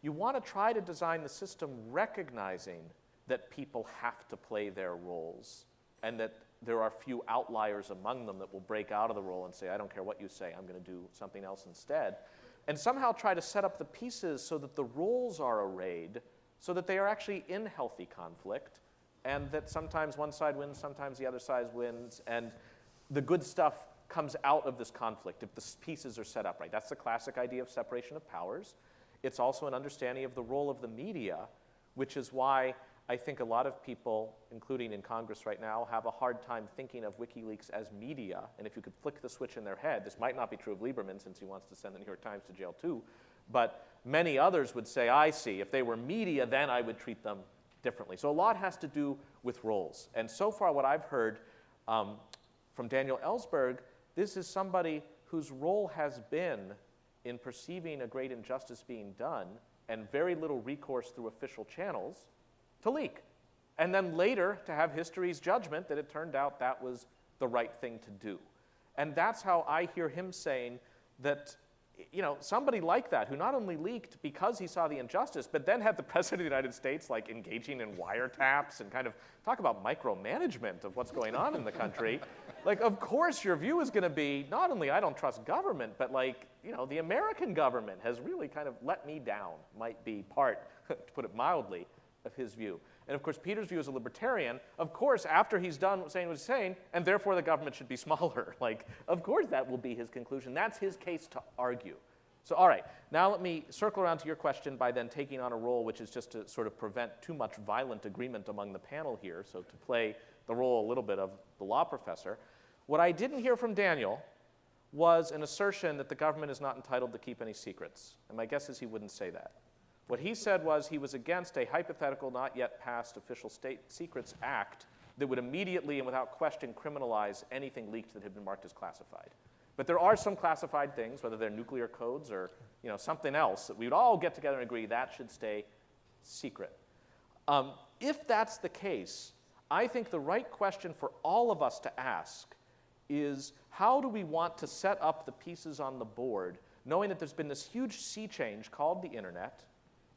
you want to try to design the system recognizing that people have to play their roles and that there are few outliers among them that will break out of the role and say, I don't care what you say, I'm going to do something else instead. And somehow try to set up the pieces so that the roles are arrayed, so that they are actually in healthy conflict, and that sometimes one side wins, sometimes the other side wins, and the good stuff comes out of this conflict if the pieces are set up right. That's the classic idea of separation of powers. It's also an understanding of the role of the media, which is why I think a lot of people, including in Congress right now, have a hard time thinking of WikiLeaks as media. And if you could flick the switch in their head, this might not be true of Lieberman since he wants to send the New York Times to jail too, but many others would say, I see, if they were media, then I would treat them differently. So a lot has to do with roles. And so far what I've heard from Daniel Ellsberg, this is somebody whose role has been in perceiving a great injustice being done and very little recourse through official channels to leak. And then later to have history's judgment that it turned out that was the right thing to do. And that's how I hear him saying that, somebody like that who not only leaked because he saw the injustice, but then had the President of the United States like engaging in wiretaps and kind of talk about micromanagement of what's going on in the country. Like, of course your view is going to be, not only I don't trust government, but the American government has really kind of let me down, might be part, to put it mildly, of his view. And of course, Peter's view as a libertarian, of course, after he's done saying what he's saying, and therefore the government should be smaller. Of course that will be his conclusion. That's his case to argue. So, all right, now let me circle around to your question by then taking on a role which is just to sort of prevent too much violent agreement among the panel here, so to play the role a little bit of the law professor. What I didn't hear from Daniel was an assertion that the government is not entitled to keep any secrets. And my guess is he wouldn't say that. What he said was he was against a hypothetical, not yet passed Official State Secrets Act that would immediately and without question criminalize anything leaked that had been marked as classified. But there are some classified things, whether they're nuclear codes or something else, that we would all get together and agree that should stay secret. If that's the case, I think the right question for all of us to ask is, how do we want to set up the pieces on the board, knowing that there's been this huge sea change called the internet,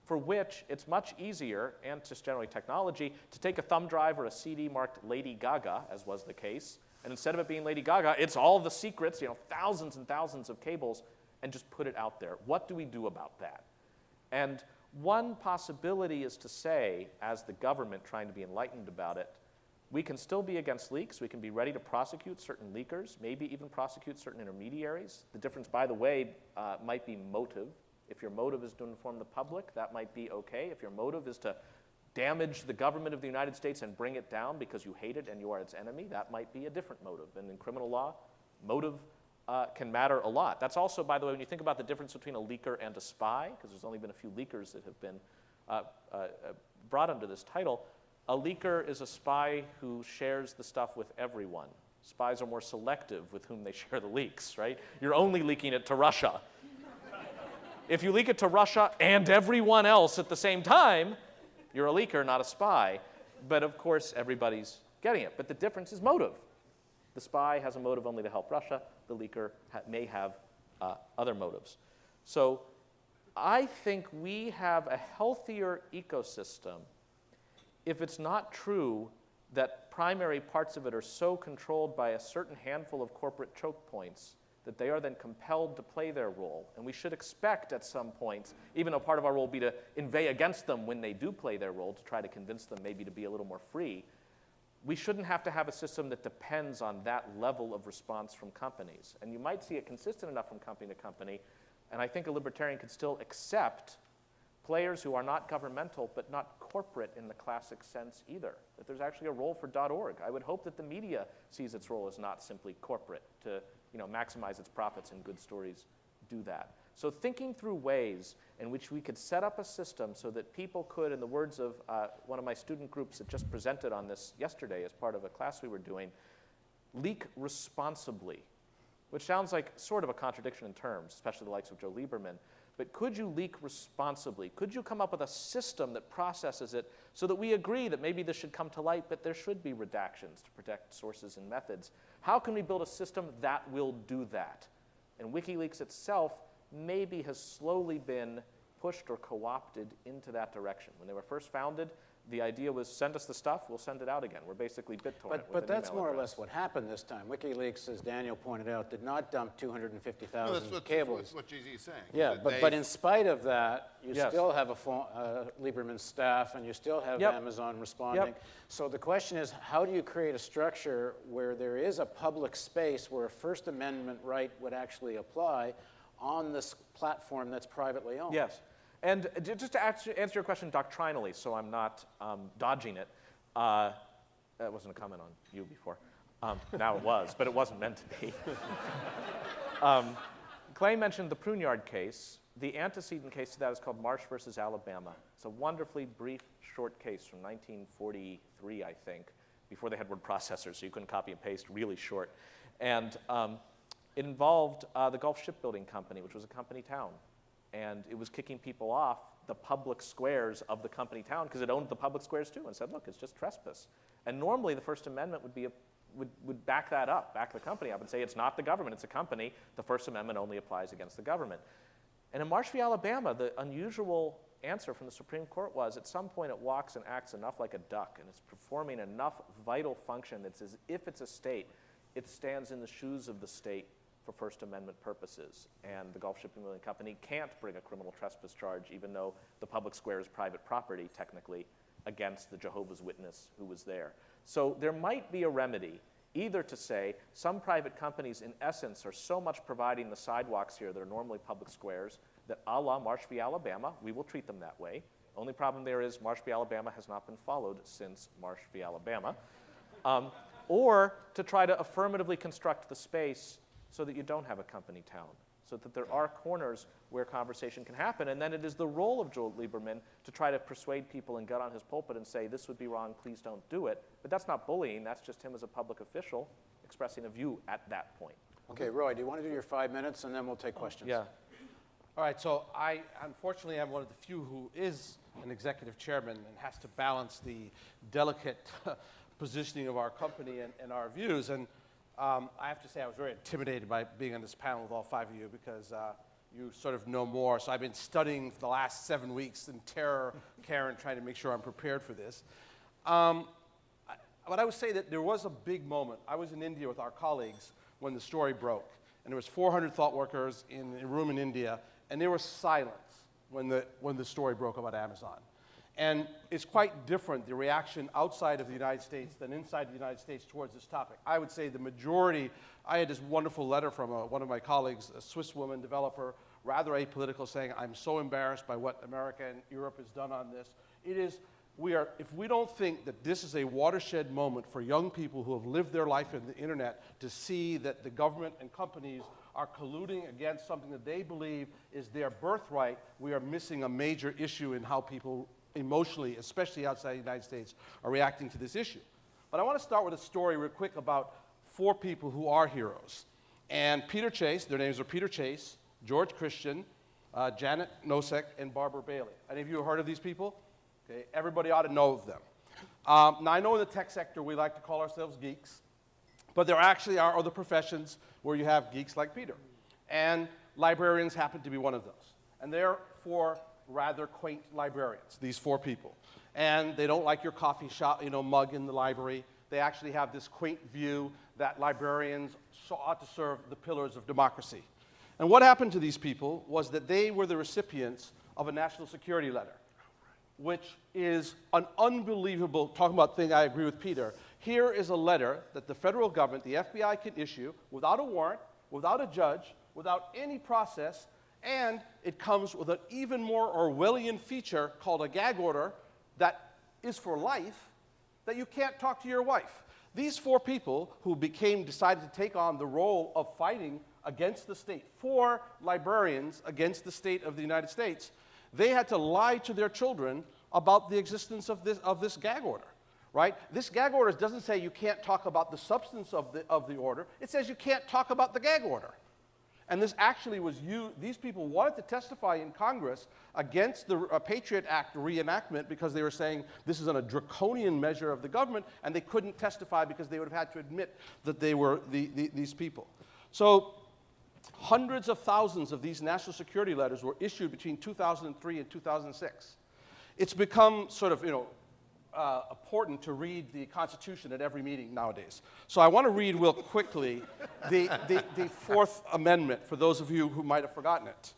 for which it's much easier, and just generally technology, to take a thumb drive or a CD marked Lady Gaga, as was the case, and instead of it being Lady Gaga, it's all the secrets, thousands and thousands of cables, and just put it out there. What do we do about that? And one possibility is to say, as the government trying to be enlightened about it, we can still be against leaks. We can be ready to prosecute certain leakers, maybe even prosecute certain intermediaries. The difference, by the way, might be motive. If your motive is to inform the public, that might be okay. If your motive is to damage the government of the United States and bring it down because you hate it and you are its enemy, that might be a different motive. And in criminal law, motive can matter a lot. That's also, by the way, when you think about the difference between a leaker and a spy, because there's only been a few leakers that have been brought under this title, a leaker is a spy who shares the stuff with everyone. Spies are more selective with whom they share the leaks, right? You're only leaking it to Russia. If you leak it to Russia and everyone else at the same time, you're a leaker, not a spy. But of course, everybody's getting it. But the difference is motive. The spy has a motive only to help Russia. The leaker may have other motives. So I think we have a healthier ecosystem if it's not true that primary parts of it are so controlled by a certain handful of corporate choke points that they are then compelled to play their role. And we should expect at some point, even though part of our role will be to inveigh against them when they do play their role, to try to convince them maybe to be a little more free, we shouldn't have to have a system that depends on that level of response from companies. And you might see it consistent enough from company to company, and I think a libertarian could still accept players who are not governmental but not corporate in the classic sense either, that there's actually a role for .org. I would hope that the media sees its role as not simply corporate, to maximize its profits, and good stories do that. So thinking through ways in which we could set up a system so that people could, in the words of one of my student groups that just presented on this yesterday as part of a class we were doing, leak responsibly, which sounds like sort of a contradiction in terms, especially the likes of Joe Lieberman. But could you leak responsibly? Could you come up with a system that processes it so that we agree that maybe this should come to light, but there should be redactions to protect sources and methods? How can we build a system that will do that? And WikiLeaks itself maybe has slowly been pushed or co-opted into that direction. When they were first founded, the idea was send us the stuff, we'll send it out again. We're basically BitTorrent. But that's more or less what happened this time. WikiLeaks, as Daniel pointed out, did not dump 250,000 cables. That's what JZ is saying. Yeah, but in spite of that, you Yes. still have Lieberman staff, and you still have Yep. Amazon responding. Yep. So the question is, how do you create a structure where there is a public space where a First Amendment right would actually apply on this platform that's privately owned? Yes. And just to answer your question doctrinally, so I'm not dodging it, that wasn't a comment on you before. Now it was, but it wasn't meant to be. Clay mentioned the Pruneyard case. The antecedent case to that is called Marsh versus Alabama. It's a wonderfully brief, short case from 1943, I think, before they had word processors, so you couldn't copy and paste, really short. And it involved the Gulf Shipbuilding Company, which was a company town. And it was kicking people off the public squares of the company town because it owned the public squares too, and said, look, it's just trespass. And normally the First Amendment would back that up, back the company up and say it's not the government, it's a company. The First Amendment only applies against the government. And in Marsh v. Alabama, the unusual answer from the Supreme Court was at some point it walks and acts enough like a duck, and it's performing enough vital function that's as if it's a state, it stands in the shoes of the state for First Amendment purposes, and the Gulf Shipbuilding Company can't bring a criminal trespass charge, even though the public square is private property, technically, against the Jehovah's Witness who was there. So there might be a remedy, either to say some private companies, in essence, are so much providing the sidewalks here that are normally public squares that a la Marsh v. Alabama, we will treat them that way. Only problem there is Marsh v. Alabama has not been followed since Marsh v. Alabama. Or to try to affirmatively construct the space so that you don't have a company town, so that there are corners where conversation can happen. And then it is the role of Joel Lieberman to try to persuade people and get on his pulpit and say, this would be wrong, please don't do it. But that's not bullying, that's just him as a public official expressing a view at that point. Okay, Roy, do you want to do your 5 minutes, and then we'll take questions? Yeah. All right, so I unfortunately am one of the few who is an executive chairman and has to balance the delicate positioning of our company and our views. And I have to say I was very intimidated by being on this panel with all five of you because you sort of know more. So I've been studying for the last 7 weeks in terror, Karen, trying to make sure I'm prepared for this. But I would say that there was a big moment. I was in India with our colleagues when the story broke. And there was 400 thought workers in a room in India, and there was silence when the story broke about Amazon. And it's quite different, the reaction outside of the United States than inside the United States towards this topic. I would say the majority, I had this wonderful letter from one of my colleagues, a Swiss woman developer, rather apolitical, saying, I'm so embarrassed by what America and Europe has done on this. It is if we don't think that this is a watershed moment for young people who have lived their life in the internet to see that the government and companies are colluding against something that they believe is their birthright, we are missing a major issue in how people emotionally, especially outside the United States, are reacting to this issue. But I want to start with a story real quick about 4 people who are heroes. And Peter Chase, their names are Peter Chase, George Christian, Janet Nosek, and Barbara Bailey. Any of you have heard of these people? Okay, everybody ought to know of them. Now, I know in the tech sector we like to call ourselves geeks, but there actually are other professions where you have geeks like Peter. And librarians happen to be one of those. And they're 4 rather quaint librarians, these 4 people. And they don't like your coffee shop, mug in the library. They actually have this quaint view that librarians ought to serve the pillars of democracy. And what happened to these people was that they were the recipients of a national security letter, which is an unbelievable, talking about thing I agree with Peter. Here is a letter that the federal government, the FBI, can issue without a warrant, without a judge, without any process, and it comes with an even more Orwellian feature called a gag order that is for life, that you can't talk to your wife. These 4 people who decided to take on the role of fighting against the state, 4 librarians against the state of the United States, they had to lie to their children about the existence of this gag order, right? This gag order doesn't say you can't talk about the substance of the order. It says you can't talk about the gag order. And this actually was these people wanted to testify in Congress against the Patriot Act reenactment because they were saying this is a draconian measure of the government, and they couldn't testify because they would have had to admit that they were these people. So hundreds of thousands of these national security letters were issued between 2003 and 2006. It's become sort of, important to read the Constitution at every meeting nowadays. So I want to read real quickly the 4th Amendment for those of you who might have forgotten it.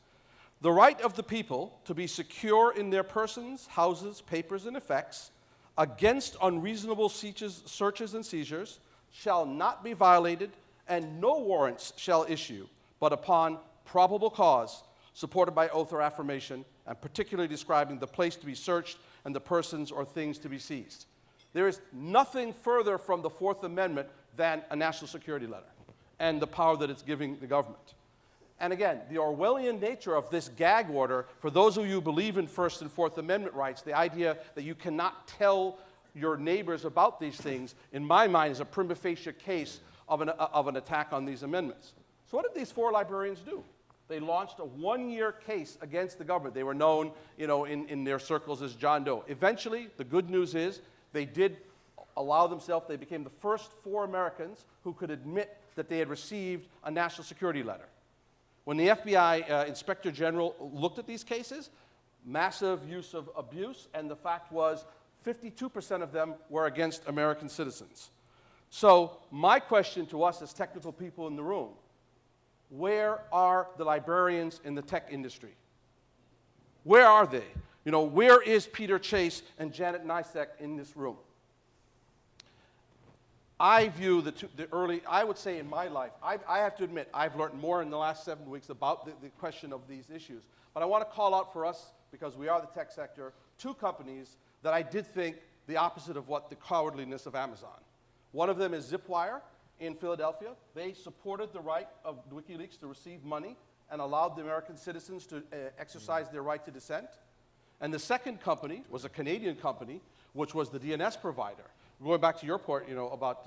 The right of the people to be secure in their persons, houses, papers, and effects against unreasonable searches and seizures shall not be violated, and no warrants shall issue, but upon probable cause, supported by oath or affirmation, and particularly describing the place to be searched and the persons or things to be seized. There is nothing further from the 4th Amendment than a national security letter and the power that it's giving the government. And again, the Orwellian nature of this gag order, for those of you who believe in 1st and 4th Amendment rights, the idea that you cannot tell your neighbors about these things, in my mind, is a prima facie case of an attack on these amendments. So what did these 4 librarians do? They launched a 1-year case against the government. They were known, in their circles as John Doe. Eventually, the good news is they did allow themselves, they became the first 4 Americans who could admit that they had received a national security letter. When the FBI Inspector General looked at these cases, massive use of abuse, and the fact was 52% of them were against American citizens. So my question to us as technical people in the room, where are the librarians in the tech industry? Where are they? Where is Peter Chase and Janet Nosek in this room? I view I would say in my life, I have to admit, I've learned more in the last 7 weeks about the question of these issues. But I want to call out for us, because we are the tech sector, 2 companies that I did think the opposite of what the cowardliness of Amazon. One of them is Zipwire in Philadelphia. They supported the right of WikiLeaks to receive money and allowed the American citizens to exercise their right to dissent. And the second company was a Canadian company, which was the DNS provider. Going back to your point, about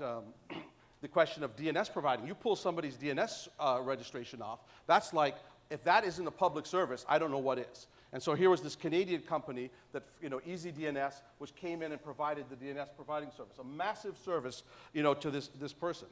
the question of DNS providing. You pull somebody's DNS registration off, that's like, if that isn't a public service, I don't know what is. And so here was this Canadian company that, EasyDNS, which came in and provided the DNS providing service, a massive service, to this person.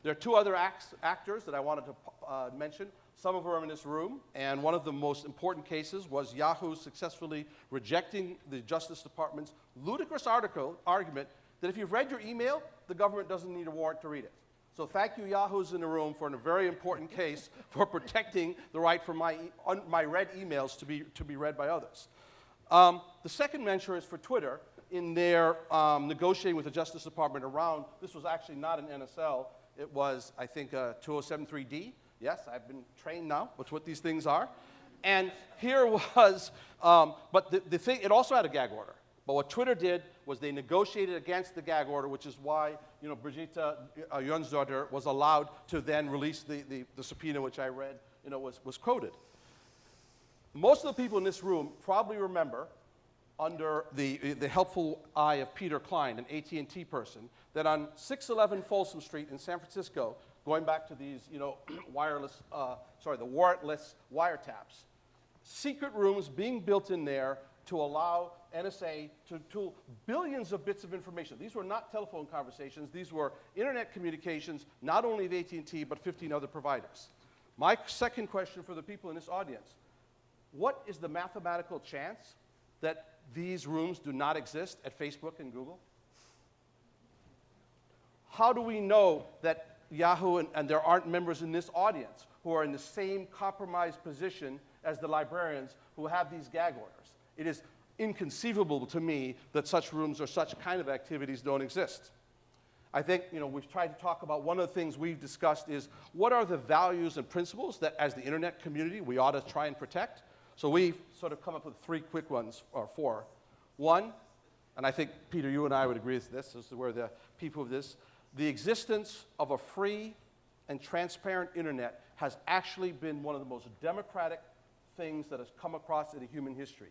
There are 2 other actors that I wanted to mention. Some of them are in this room, and one of the most important cases was Yahoo successfully rejecting the Justice Department's ludicrous argument that if you've read your email, the government doesn't need a warrant to read it. So thank you, Yahoo's in the room, for a very important case for protecting the right for my read emails to be read by others. The second measure is for Twitter in their negotiating with the Justice Department around, this was actually not an NSL, it was, I think, 2073D. Yes, I've been trained now. That's what these things are. And here was, but the thing, it also had a gag order. But what Twitter did was they negotiated against the gag order, which is why Brigitte Jonsdottir was allowed to then release the subpoena, which I read was quoted. Most of the people in this room probably remember, under the helpful eye of Peter Klein, an AT&T person, that on 611 Folsom Street in San Francisco, going back to these the warrantless wiretaps, secret rooms being built in there to allow NSA to billions of bits of information. These were not telephone conversations. These were internet communications, not only of AT&T, but 15 other providers. My second question for the people in this audience, what is the mathematical chance that these rooms do not exist at Facebook and Google? How do we know that Yahoo and there aren't members in this audience who are in the same compromised position as the librarians who have these gag orders? It is inconceivable to me that such rooms or such kind of activities don't exist. I think we've tried to talk about one of the things we've discussed is what are the values and principles that as the internet community we ought to try and protect. So we've sort of come up with 3 quick ones, or 4. One, and I think, Peter, you and I would agree with this, is where the people of this, the existence of a free and transparent internet has actually been one of the most democratic things that has come across in human history.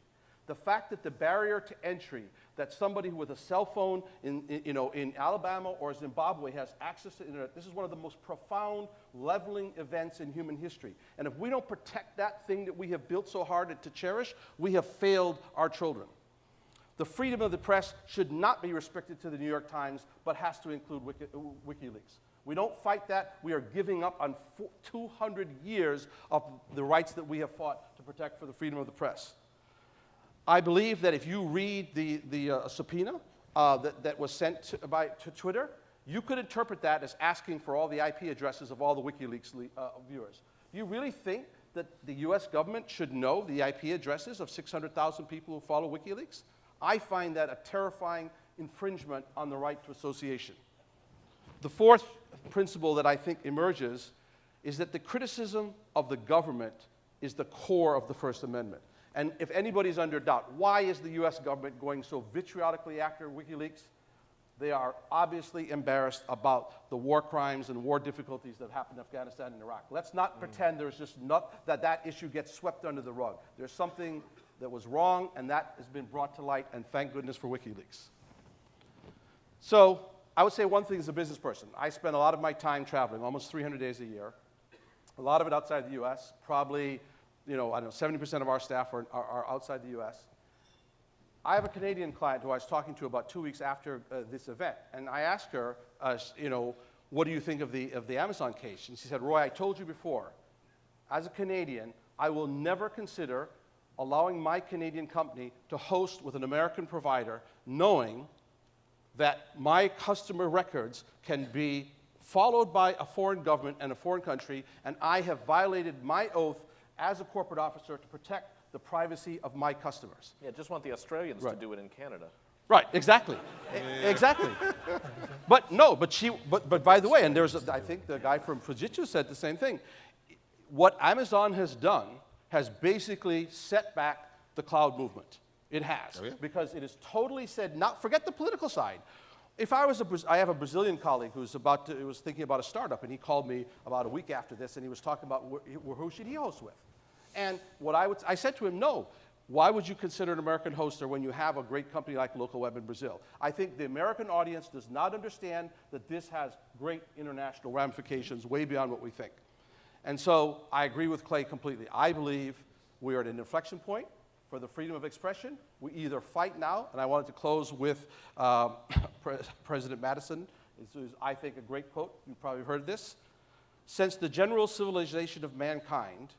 The fact that the barrier to entry, that somebody with a cell phone in Alabama or Zimbabwe has access to the internet, this is one of the most profound leveling events in human history. And if we don't protect that thing that we have built so hard to cherish, we have failed our children. The freedom of the press should not be restricted to the New York Times, but has to include WikiLeaks. We don't fight that. We are giving up on 200 years of the rights that we have fought to protect for the freedom of the press. I believe that if you read the subpoena that was sent to Twitter, you could interpret that as asking for all the IP addresses of all the WikiLeaks viewers. Do you really think that the US government should know the IP addresses of 600,000 people who follow WikiLeaks? I find that a terrifying infringement on the right to association. The fourth principle that I think emerges is that the criticism of the government is the core of the First Amendment. And if anybody's under doubt, why is the US government going so vitriolically after WikiLeaks? They are obviously embarrassed about the war crimes and war difficulties that happened in Afghanistan and Iraq. Let's not pretend there's just not that issue gets swept under the rug. There's something that was wrong, and that has been brought to light, and thank goodness for WikiLeaks. So I would say one thing as a business person. I spend a lot of my time traveling, almost 300 days a year, a lot of it outside the US, probably 70% of our staff are outside the US. I have a Canadian client who I was talking to about 2 weeks after this event, and I asked her, what do you think of the Amazon case? And she said, Roy, I told you before, as a Canadian, I will never consider allowing my Canadian company to host with an American provider, knowing that my customer records can be followed by a foreign government and a foreign country, and I have violated my oath as a corporate officer to protect the privacy of my customers. Yeah, just want the Australians to do it in Canada. Right, exactly. Exactly. But by the way, and I think the guy from Fujitsu said the same thing. What Amazon has done has basically set back the cloud movement. It has. Oh, yeah? Because it is totally said, forget the political side. If I have a Brazilian colleague who was thinking about a startup, and he called me about a week after this, and he was talking about who should he host with. And I said to him, no, why would you consider an American hoster when you have a great company like Local Web in Brazil? I think the American audience does not understand that this has great international ramifications way beyond what we think. And so I agree with Clay completely. I believe we are at an inflection point for the freedom of expression. We either fight now, and I wanted to close with President Madison. This is, I think, a great quote. You've probably heard this. Since the general civilization of mankind,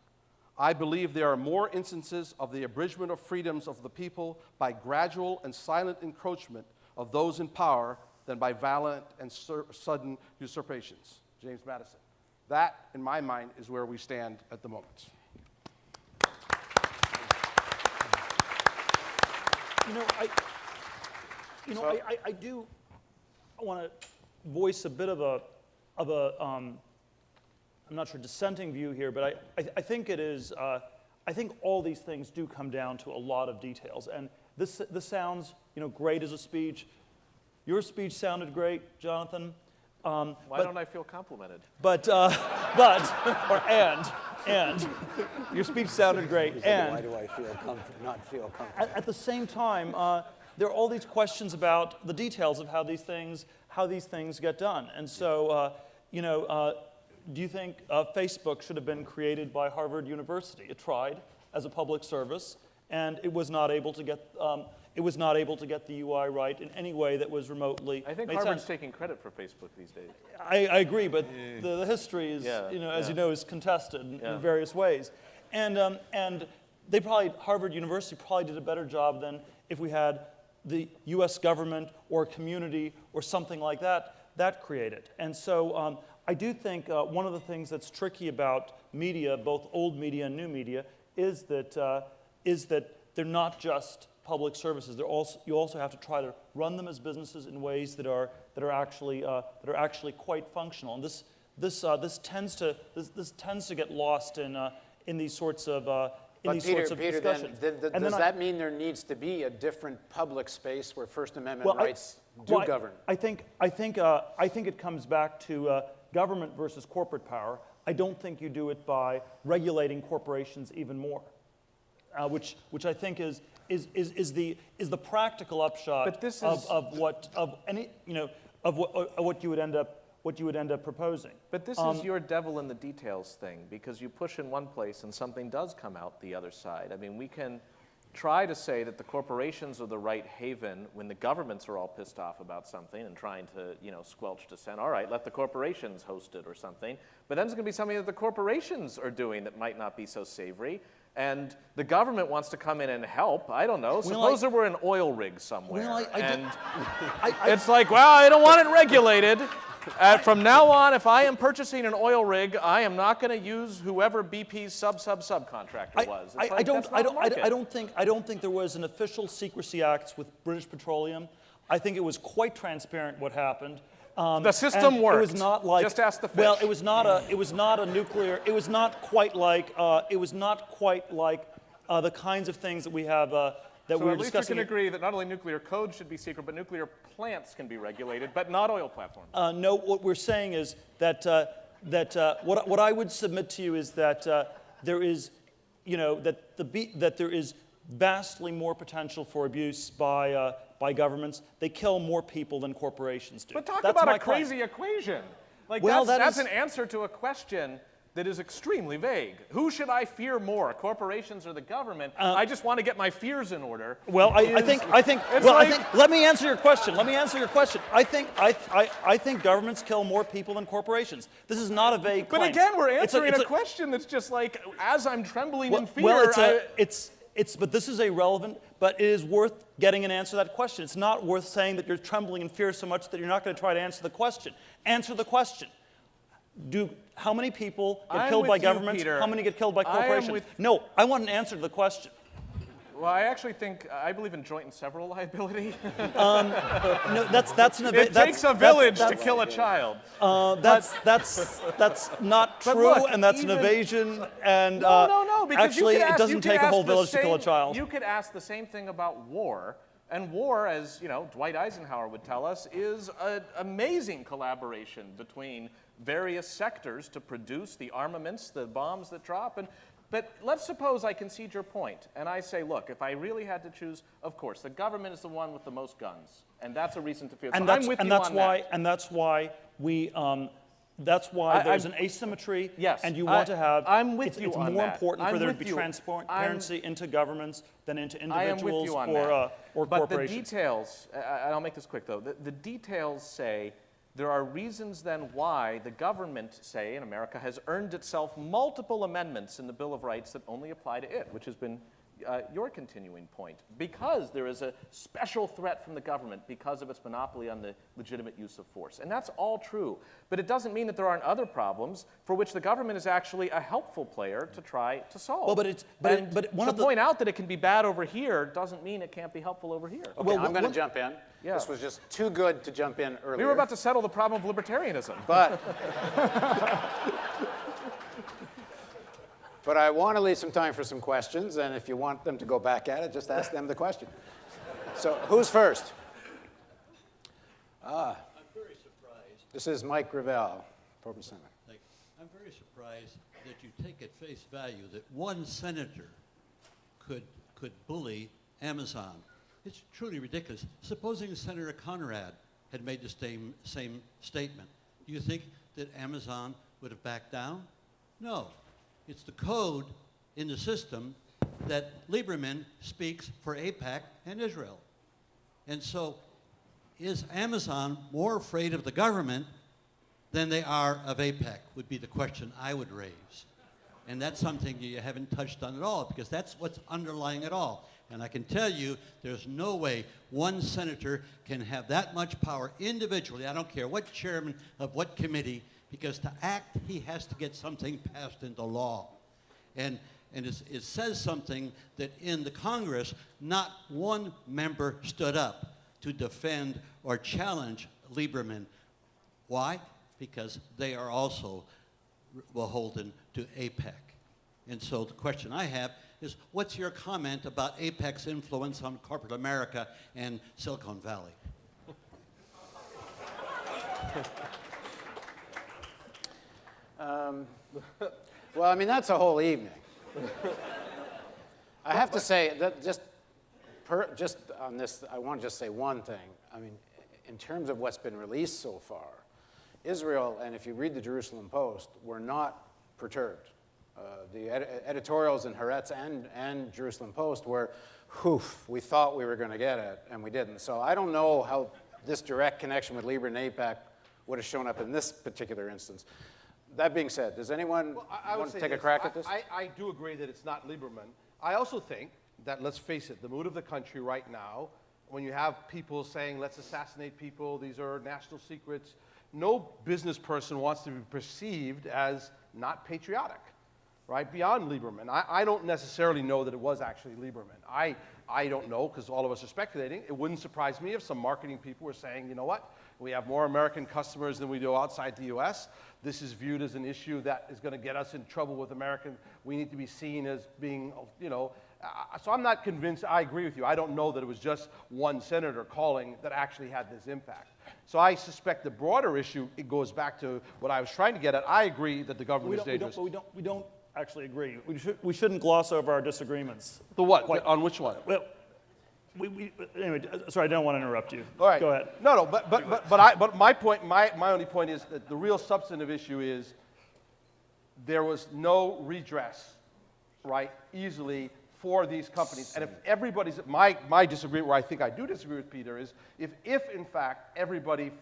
I believe there are more instances of the abridgment of freedoms of the people by gradual and silent encroachment of those in power than by violent and sudden usurpations. James Madison. That, in my mind, is where we stand at the moment. I do want to voice a bit of a I'm not sure dissenting view here, but I think it is I think all these things do come down to a lot of details. And this sounds, great as a speech. Your speech sounded great, Jonathan. Why don't I feel complimented? And your speech sounded great. And why do I not feel comfortable? at the same time, there are all these questions about the details of how these things get done. And so, do you think Facebook should have been created by Harvard University? It tried as a public service, and it was not able to get the UI right in any way that was remotely. I think made Harvard's sense. taking credit for Facebook these days. I agree, but the history is, as you know, is contested in various ways, and Harvard University probably did a better job than if we had the U.S. government or community or something like that created. And so I do think one of the things that's tricky about media, both old media and new media, is that they're not just public services. You also have to try to run them as businesses in ways that are actually quite functional. And this tends to get lost in these sorts of Peter, discussions. does that mean there needs to be a different public space where First Amendment rights govern? I think it comes back to government versus corporate power. I don't think you do it by regulating corporations even more, which I think is the practical upshot of what you would end up proposing. But this is your devil in the details thing, because you push in one place and something does come out the other side. I mean, we can try to say that the corporations are the right haven when the governments are all pissed off about something and trying to, squelch dissent. All right, let the corporations host it or something. But then there's going to be something that the corporations are doing that might not be so savory. And the government wants to come in and help. I don't know. Suppose there were an oil rig somewhere. It's like, well, I don't want it regulated. From now on, if I am purchasing an oil rig, I am not going to use whoever BP's subcontractor was. I don't think there was an official secrecy act with British Petroleum. I think it was quite transparent what happened. The system worked. It was not like, just ask the fish. Well, it was not a nuclear. It was not quite like the kinds of things that we have that we were discussing. So at least we can agree that not only nuclear code should be secret, but nuclear plants can be regulated, but not oil platforms. No, what we're saying is that what I would submit to you is that there is, that there is vastly more potential for abuse by governments. They kill more people than corporations do. But That's about my a crazy equation. Like, well, that's an answer to a question that is extremely vague. Who should I fear more, corporations or the government? I just want to get my fears in order. Well, I think. Let me answer your question. I think governments kill more people than corporations. This is not a vague claim. But again, we're answering a question that's just like, as I'm trembling in fear. Well, but this is irrelevant. But it is worth getting an answer to that question. It's not worth saying that you're trembling in fear so much that you're not going to try to answer the question. Answer the question. How many people get killed by governments? How many get killed by corporations? No, I want an answer to the question. Well, I believe in joint and several liability. No, that's an It takes a village to kill a child. That's not true, and that's an evasion. And no, because actually, it doesn't take a whole village to kill a child. You could ask the same thing about war. And war, as Dwight Eisenhower would tell us, is an amazing collaboration between various sectors to produce the armaments, the bombs that drop. But let's suppose I concede your point, and I say, look, if I really had to choose, of course, the government is the one with the most guns, and that's a reason to fear. So I'm with you on that. And that's why there's an asymmetry. Yes, and you want to have. I'm with you on that. It's more important for there to be transparency into governments than into individuals or corporations. But the details, and I'll make this quick though. The details say there are reasons then why the government, say in America, has earned itself multiple amendments in the Bill of Rights that only apply to it, which has been your continuing point. Because there is a special threat from the government because of its monopoly on the legitimate use of force. And that's all true. But it doesn't mean that there aren't other problems for which the government is actually a helpful player to try to solve. Well, to point out that it can be bad over here doesn't mean it can't be helpful over here. Okay, well, I'm going to jump in. Yeah. This was just too good to jump in earlier. We were about to settle the problem of libertarianism. But But I want to leave some time for some questions, and if you want them to go back at it, just ask them the question. So who's first? I'm very surprised. This is Mike Gravel, Portland Senator. I'm very surprised that you take at face value that one senator could bully Amazon. It's truly ridiculous. Supposing Senator Conrad had made the same statement, do you think that Amazon would have backed down? No. It's the code in the system that Lieberman speaks for AIPAC and Israel. And so is Amazon more afraid of the government than they are of AIPAC, would be the question I would raise. And that's something you haven't touched on at all, because that's what's underlying it all. And I can tell you, there's no way one senator can have that much power individually, I don't care what chairman of what committee, because to act, he has to get something passed into law. And it says something that in the Congress, not one member stood up to defend or challenge Lieberman. Why? Because they are also beholden to AIPAC. And so the question I have is, what's your comment about AIPAC's influence on corporate America and Silicon Valley? Well, I mean, that's a whole evening. I have to say that just on this, I want to just say one thing. I mean, in terms of what's been released so far, Israel, and if you read the Jerusalem Post, were not perturbed. The editorials in Haaretz and Jerusalem Post were, we thought we were going to get it, and we didn't. So I don't know how this direct connection with Lieberman and AIPAC would have shown up in this particular instance. That being said, does anyone want to take a crack at this? I do agree that it's not Lieberman. I also think that, let's face it, the mood of the country right now, when you have people saying, let's assassinate people, these are national secrets, no business person wants to be perceived as not patriotic, right? Beyond Lieberman. I don't necessarily know that it was actually Lieberman. I don't know, because all of us are speculating. It wouldn't surprise me if some marketing people were saying, you know what? We have more American customers than we do outside the US. This is viewed as an issue that is going to get us in trouble with American. We need to be seen as being, you know. So I'm not convinced. I agree with you. I don't know that it was just one senator calling that actually had this impact. So I suspect the broader issue, it goes back to what I was trying to get at. I agree that the government is dangerous. We don't actually agree. We shouldn't gloss over our disagreements. The what? On which one? Well, anyway, sorry, I don't want to interrupt you. All right. Go ahead. No, but my point, my only point is that the real substantive issue is there was no redress, right, easily for these companies. And if everybody's, my disagreement, where I think I do disagree with Peter, is if in fact everybody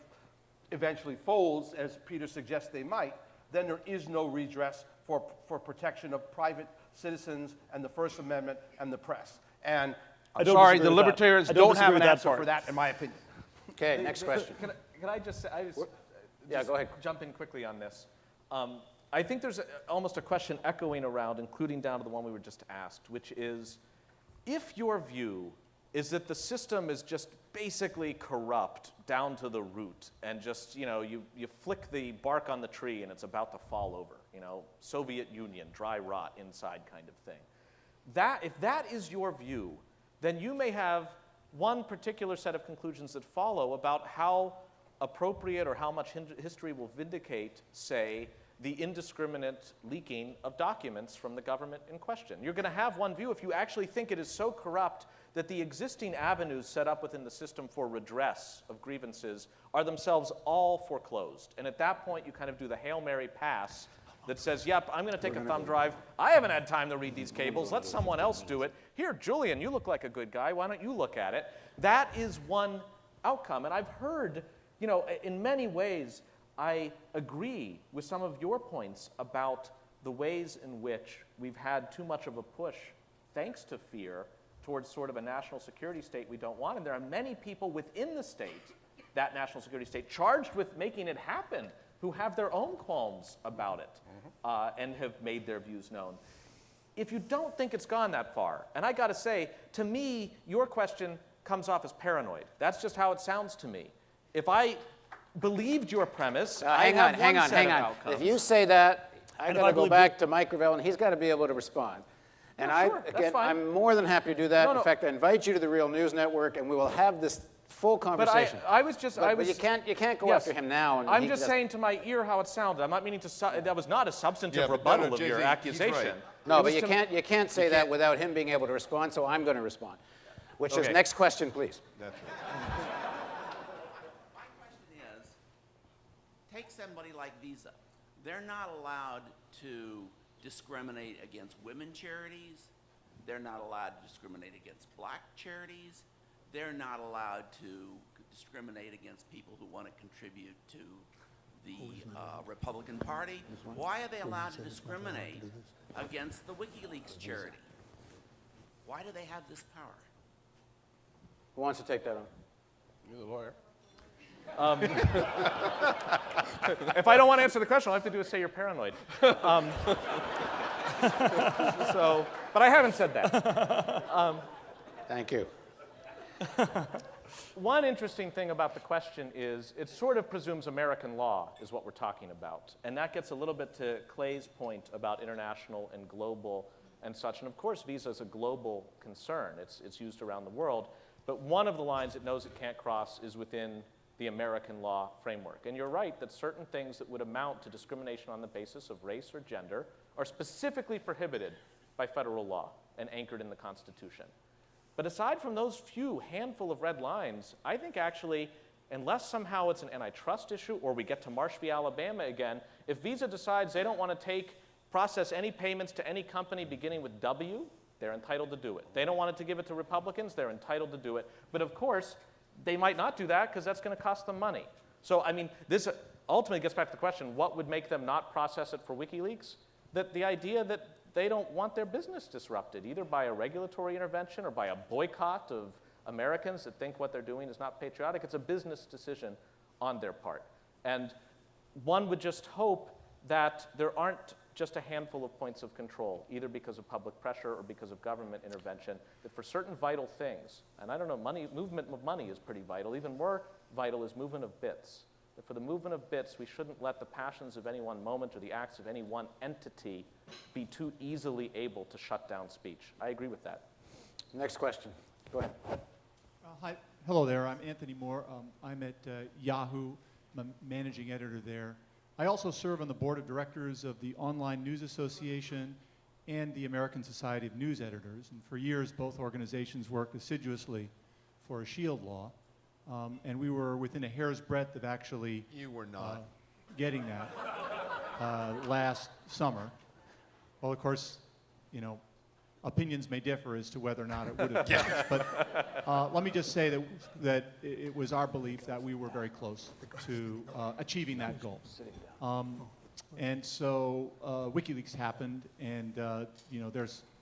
eventually folds, as Peter suggests they might, then there is no redress for protection of private citizens and the First Amendment and the press. And I'm sorry, the libertarians don't have an answer for that, in my opinion. Okay, next question. Can I just say, Yeah, go ahead. Jump in quickly on this. I think there's almost a question echoing around, including down to the one we were just asked, which is, if your view is that the system is just basically corrupt down to the root, and just, you know, you flick the bark on the tree and it's about to fall over, you know, Soviet Union, dry rot inside kind of thing. If that is your view, then you may have one particular set of conclusions that follow about how appropriate or how much history will vindicate, say, the indiscriminate leaking of documents from the government in question. You're going to have one view if you actually think it is so corrupt that the existing avenues set up within the system for redress of grievances are themselves all foreclosed. And at that point, you kind of do the Hail Mary pass that says, yep, I'm going to take a thumb drive. I haven't had time to read these cables. Let someone else do it. Here, Julian, you look like a good guy. Why don't you look at it? That is one outcome. And I've heard, you know, in many ways, I agree with some of your points about the ways in which we've had too much of a push, thanks to fear, towards sort of a national security state we don't want. And there are many people within the state, that national security state, charged with making it happen, who have their own qualms about it and have made their views known. If you don't think it's gone that far, and I got to say, to me, your question comes off as paranoid. That's just how it sounds to me. If I believed your premise, hang on. If you say that, I And got if I to go believe back to Mike Revelle, and he's got to be able to respond. And sure, that's again, fine. I'm more than happy to do that. No, In no. fact, I invite you to the Real News Network, and we will have this full But conversation. I was just, I But was. you can't go Yes. after him now. And I'm he just doesn't- saying to my ear how it sounded. I'm not meaning to. That was not a substantive Yeah, but rebuttal no, of your JZ, he's accusation. right. No, It but was you to- can't say that without him being able to respond, so I'm going to respond. Which is, Okay. next question, please. That's right. My question is, take somebody like Visa. They're not allowed to discriminate against women charities. They're not allowed to discriminate against black charities. They're not allowed to discriminate against people who want to contribute to the Republican Party. Why are they allowed to discriminate against the WikiLeaks charity? Why do they have this power? Who wants to take that on? You're the lawyer. If I don't want to answer the question, all I have to do is say you're paranoid. So, but I haven't said that. Thank you. One interesting thing about the question is it sort of presumes American law is what we're talking about. And that gets a little bit to Clay's point about international and global and such. And of course, Visa is a global concern. It's used around the world. But one of the lines it knows it can't cross is within the American law framework. And you're right that certain things that would amount to discrimination on the basis of race or gender are specifically prohibited by federal law and anchored in the Constitution. But aside from those few handful of red lines, I think actually, unless somehow it's an antitrust issue or we get to Marsh v. Alabama again, if Visa decides they don't want to process any payments to any company beginning with W, they're entitled to do it. They don't want it to give it to Republicans, they're entitled to do it. But of course, they might not do that because that's going to cost them money. So, I mean, this ultimately gets back to the question, what would make them not process it for WikiLeaks? That the idea that they don't want their business disrupted, either by a regulatory intervention or by a boycott of Americans that think what they're doing is not patriotic. It's a business decision on their part. And one would just hope that there aren't just a handful of points of control, either because of public pressure or because of government intervention, that for certain vital things, and I don't know, movement of money is pretty vital. Even more vital is movement of bits. That for the movement of bits, we shouldn't let the passions of any one moment or the acts of any one entity be too easily able to shut down speech. I agree with that. Next question. Go ahead. Hi. Hello there. I'm Anthony Moore. I'm at Yahoo. I'm a managing editor there. I also serve on the board of directors of the Online News Association and the American Society of News Editors. And for years, both organizations worked assiduously for a shield law. And we were within a hair's breadth of actually You were not. getting that last summer. Well, of course, you know, opinions may differ as to whether or not it would have passed. But let me just say that it was our belief that we were very close to achieving that goal. And so WikiLeaks happened, and you know,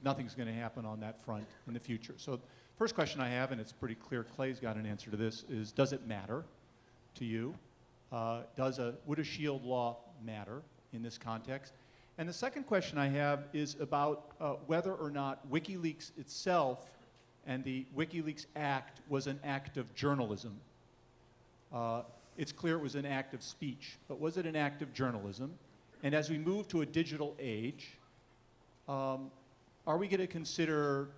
nothing's going to happen on that front in the future. So first question I have, and it's pretty clear Clay's got an answer to this, is does it matter to you? Would a shield law matter in this context? And the second question I have is about whether or not WikiLeaks itself and the WikiLeaks Act was an act of journalism. It's clear it was an act of speech, but was it an act of journalism? And as we move to a digital age, are we going to consider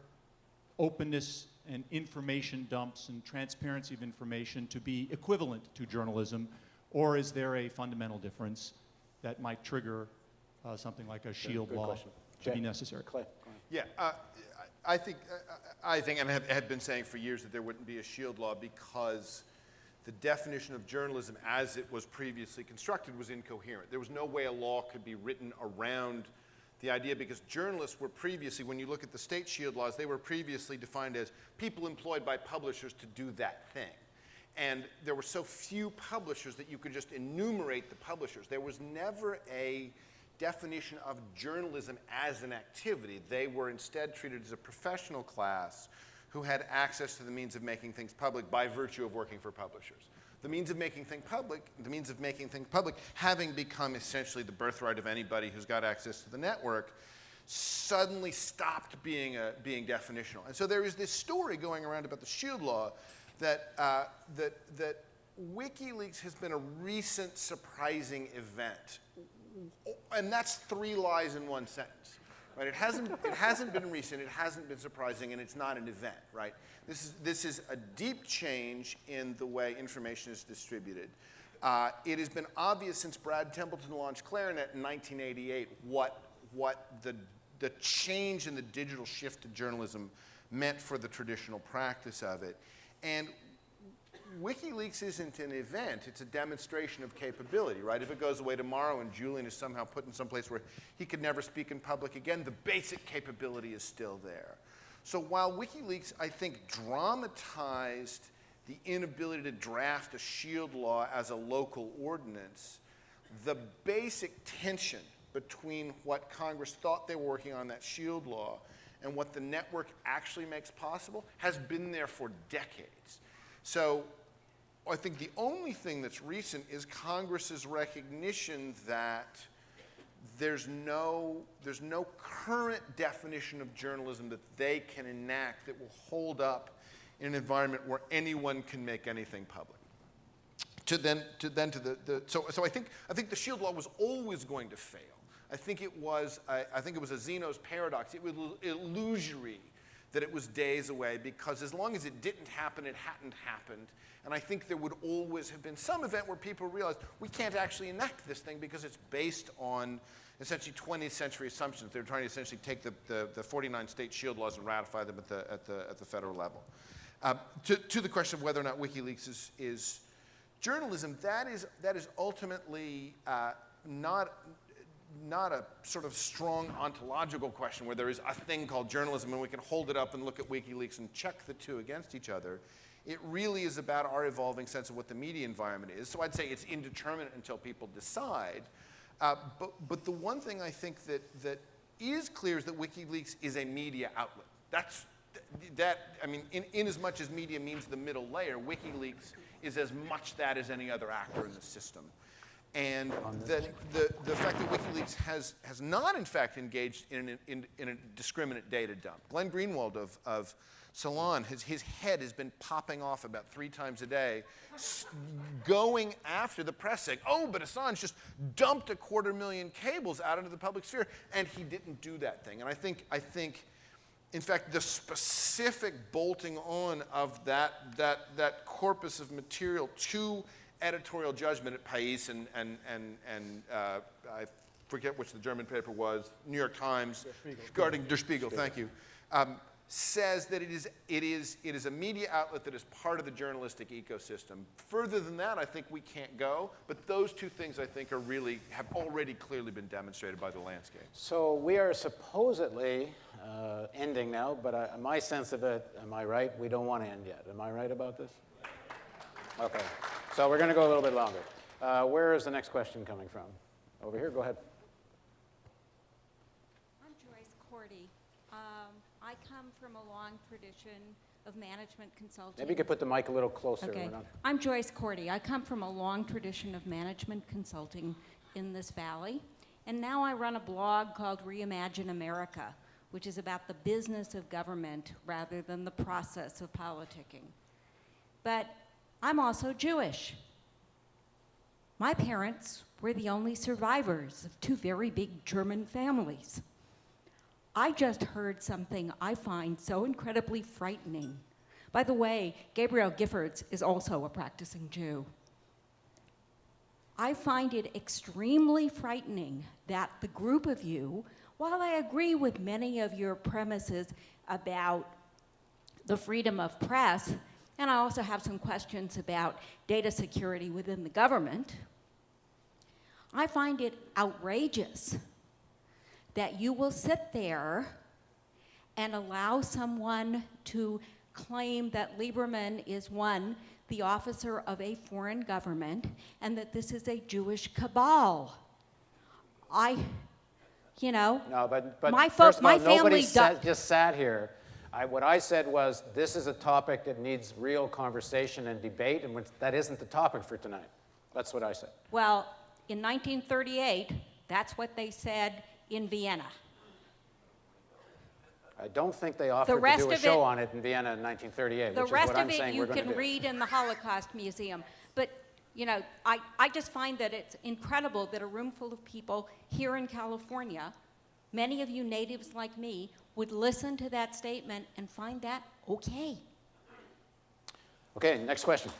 openness and information dumps and transparency of information to be equivalent to journalism, or is there a fundamental difference that might trigger something like a shield Good law question. to be Jay? necessary? Clay. Yeah, I think, and had been saying for years that there wouldn't be a shield law because the definition of journalism as it was previously constructed was incoherent. There was no way a law could be written around the idea because journalists were previously, when you look at the state shield laws, they were previously defined as people employed by publishers to do that thing. And there were so few publishers that you could just enumerate the publishers. There was never a definition of journalism as an activity. They were instead treated as a professional class who had access to the means of making things public by virtue of working for publishers. The means of making things public, having become essentially the birthright of anybody who's got access to the network, suddenly stopped being definitional. And so there is this story going around about the shield law that WikiLeaks has been a recent surprising event. and that's 3 lies in 1 sentence. Right? It hasn't been recent, it hasn't been surprising, and it's not an event, right? This is a deep change in the way information is distributed. It has been obvious since Brad Templeton launched Clarinet in 1988 what the change in the digital shift to journalism meant for the traditional practice of it. And WikiLeaks isn't an event, it's a demonstration of capability, right? If it goes away tomorrow and Julian is somehow put in some place where he could never speak in public again, the basic capability is still there. So while WikiLeaks, I think, dramatized the inability to draft a shield law as a local ordinance, the basic tension between what Congress thought they were working on, that shield law, and what the network actually makes possible has been there for decades. So I think the only thing that's recent is Congress's recognition that there's no current definition of journalism that they can enact that will hold up in an environment where anyone can make anything public. So I think the shield law was always going to fail. I think it was a Zeno's paradox. It was illusory that it was days away, because as long as it didn't happen, it hadn't happened. And I think there would always have been some event where people realized we can't actually enact this thing because it's based on essentially 20th century assumptions. They're trying to essentially take the 49 state shield laws and ratify them at the federal level. To the question of whether or not WikiLeaks is journalism, that is ultimately not a sort of strong ontological question where there is a thing called journalism and we can hold it up and look at WikiLeaks and check the two against each other. It really is about our evolving sense of what the media environment is. So I'd say it's indeterminate until people decide. But the one thing I think that is clear is that WikiLeaks is a media outlet. In as much as media means the middle layer, WikiLeaks is as much that as any other actor in the system. And the fact that WikiLeaks has not, in fact, engaged in a discriminate data dump. Glenn Greenwald of Salon, his head has been popping off about 3 times a day, going after the press saying, oh, but Assange just dumped 250,000 cables out into the public sphere, and he didn't do that thing. And I think, in fact, the specific bolting on of that corpus of material to editorial judgment at Pais and I forget which the German paper was, New York Times, regarding Der Spiegel, thank you, says that it is a media outlet that is part of the journalistic ecosystem. Further than that, I think we can't go, but those two things I think have already clearly been demonstrated by the landscape. So we are supposedly ending now, but my sense of it, am I right? We don't want to end yet. Am I right about this? Okay. So we're going to go a little bit longer. Where is the next question coming from? Over here, go ahead. I'm Joyce Cordy. I come from a long tradition of management consulting. Maybe you could put the mic a little closer. Okay. I'm Joyce Cordy. I come from a long tradition of management consulting in this valley. And now I run a blog called Reimagine America, which is about the business of government rather than the process of politicking. But I'm also Jewish. My parents were the only survivors of 2 very big German families. I just heard something I find so incredibly frightening. By the way, Gabriel Giffords is also a practicing Jew. I find it extremely frightening that the group of you, while I agree with many of your premises about the freedom of press, and I also have some questions about data security within the government, I find it outrageous that you will sit there and allow someone to claim that Lieberman is, one, the officer of a foreign government, and that this is a Jewish cabal. No, but my first of all, family nobody just sat here. What I said was, this is a topic that needs real conversation and debate, and that isn't the topic for tonight. That's what I said. Well, in 1938, that's what they said in Vienna. I don't think they offered to do a show on it in Vienna in 1938, which is what I'm saying we're going to do. The rest of it you can read in the Holocaust Museum. But You know, I just find that it's incredible that a room full of people here in California, many of you natives like me, would listen to that statement and find that okay. Okay, next question.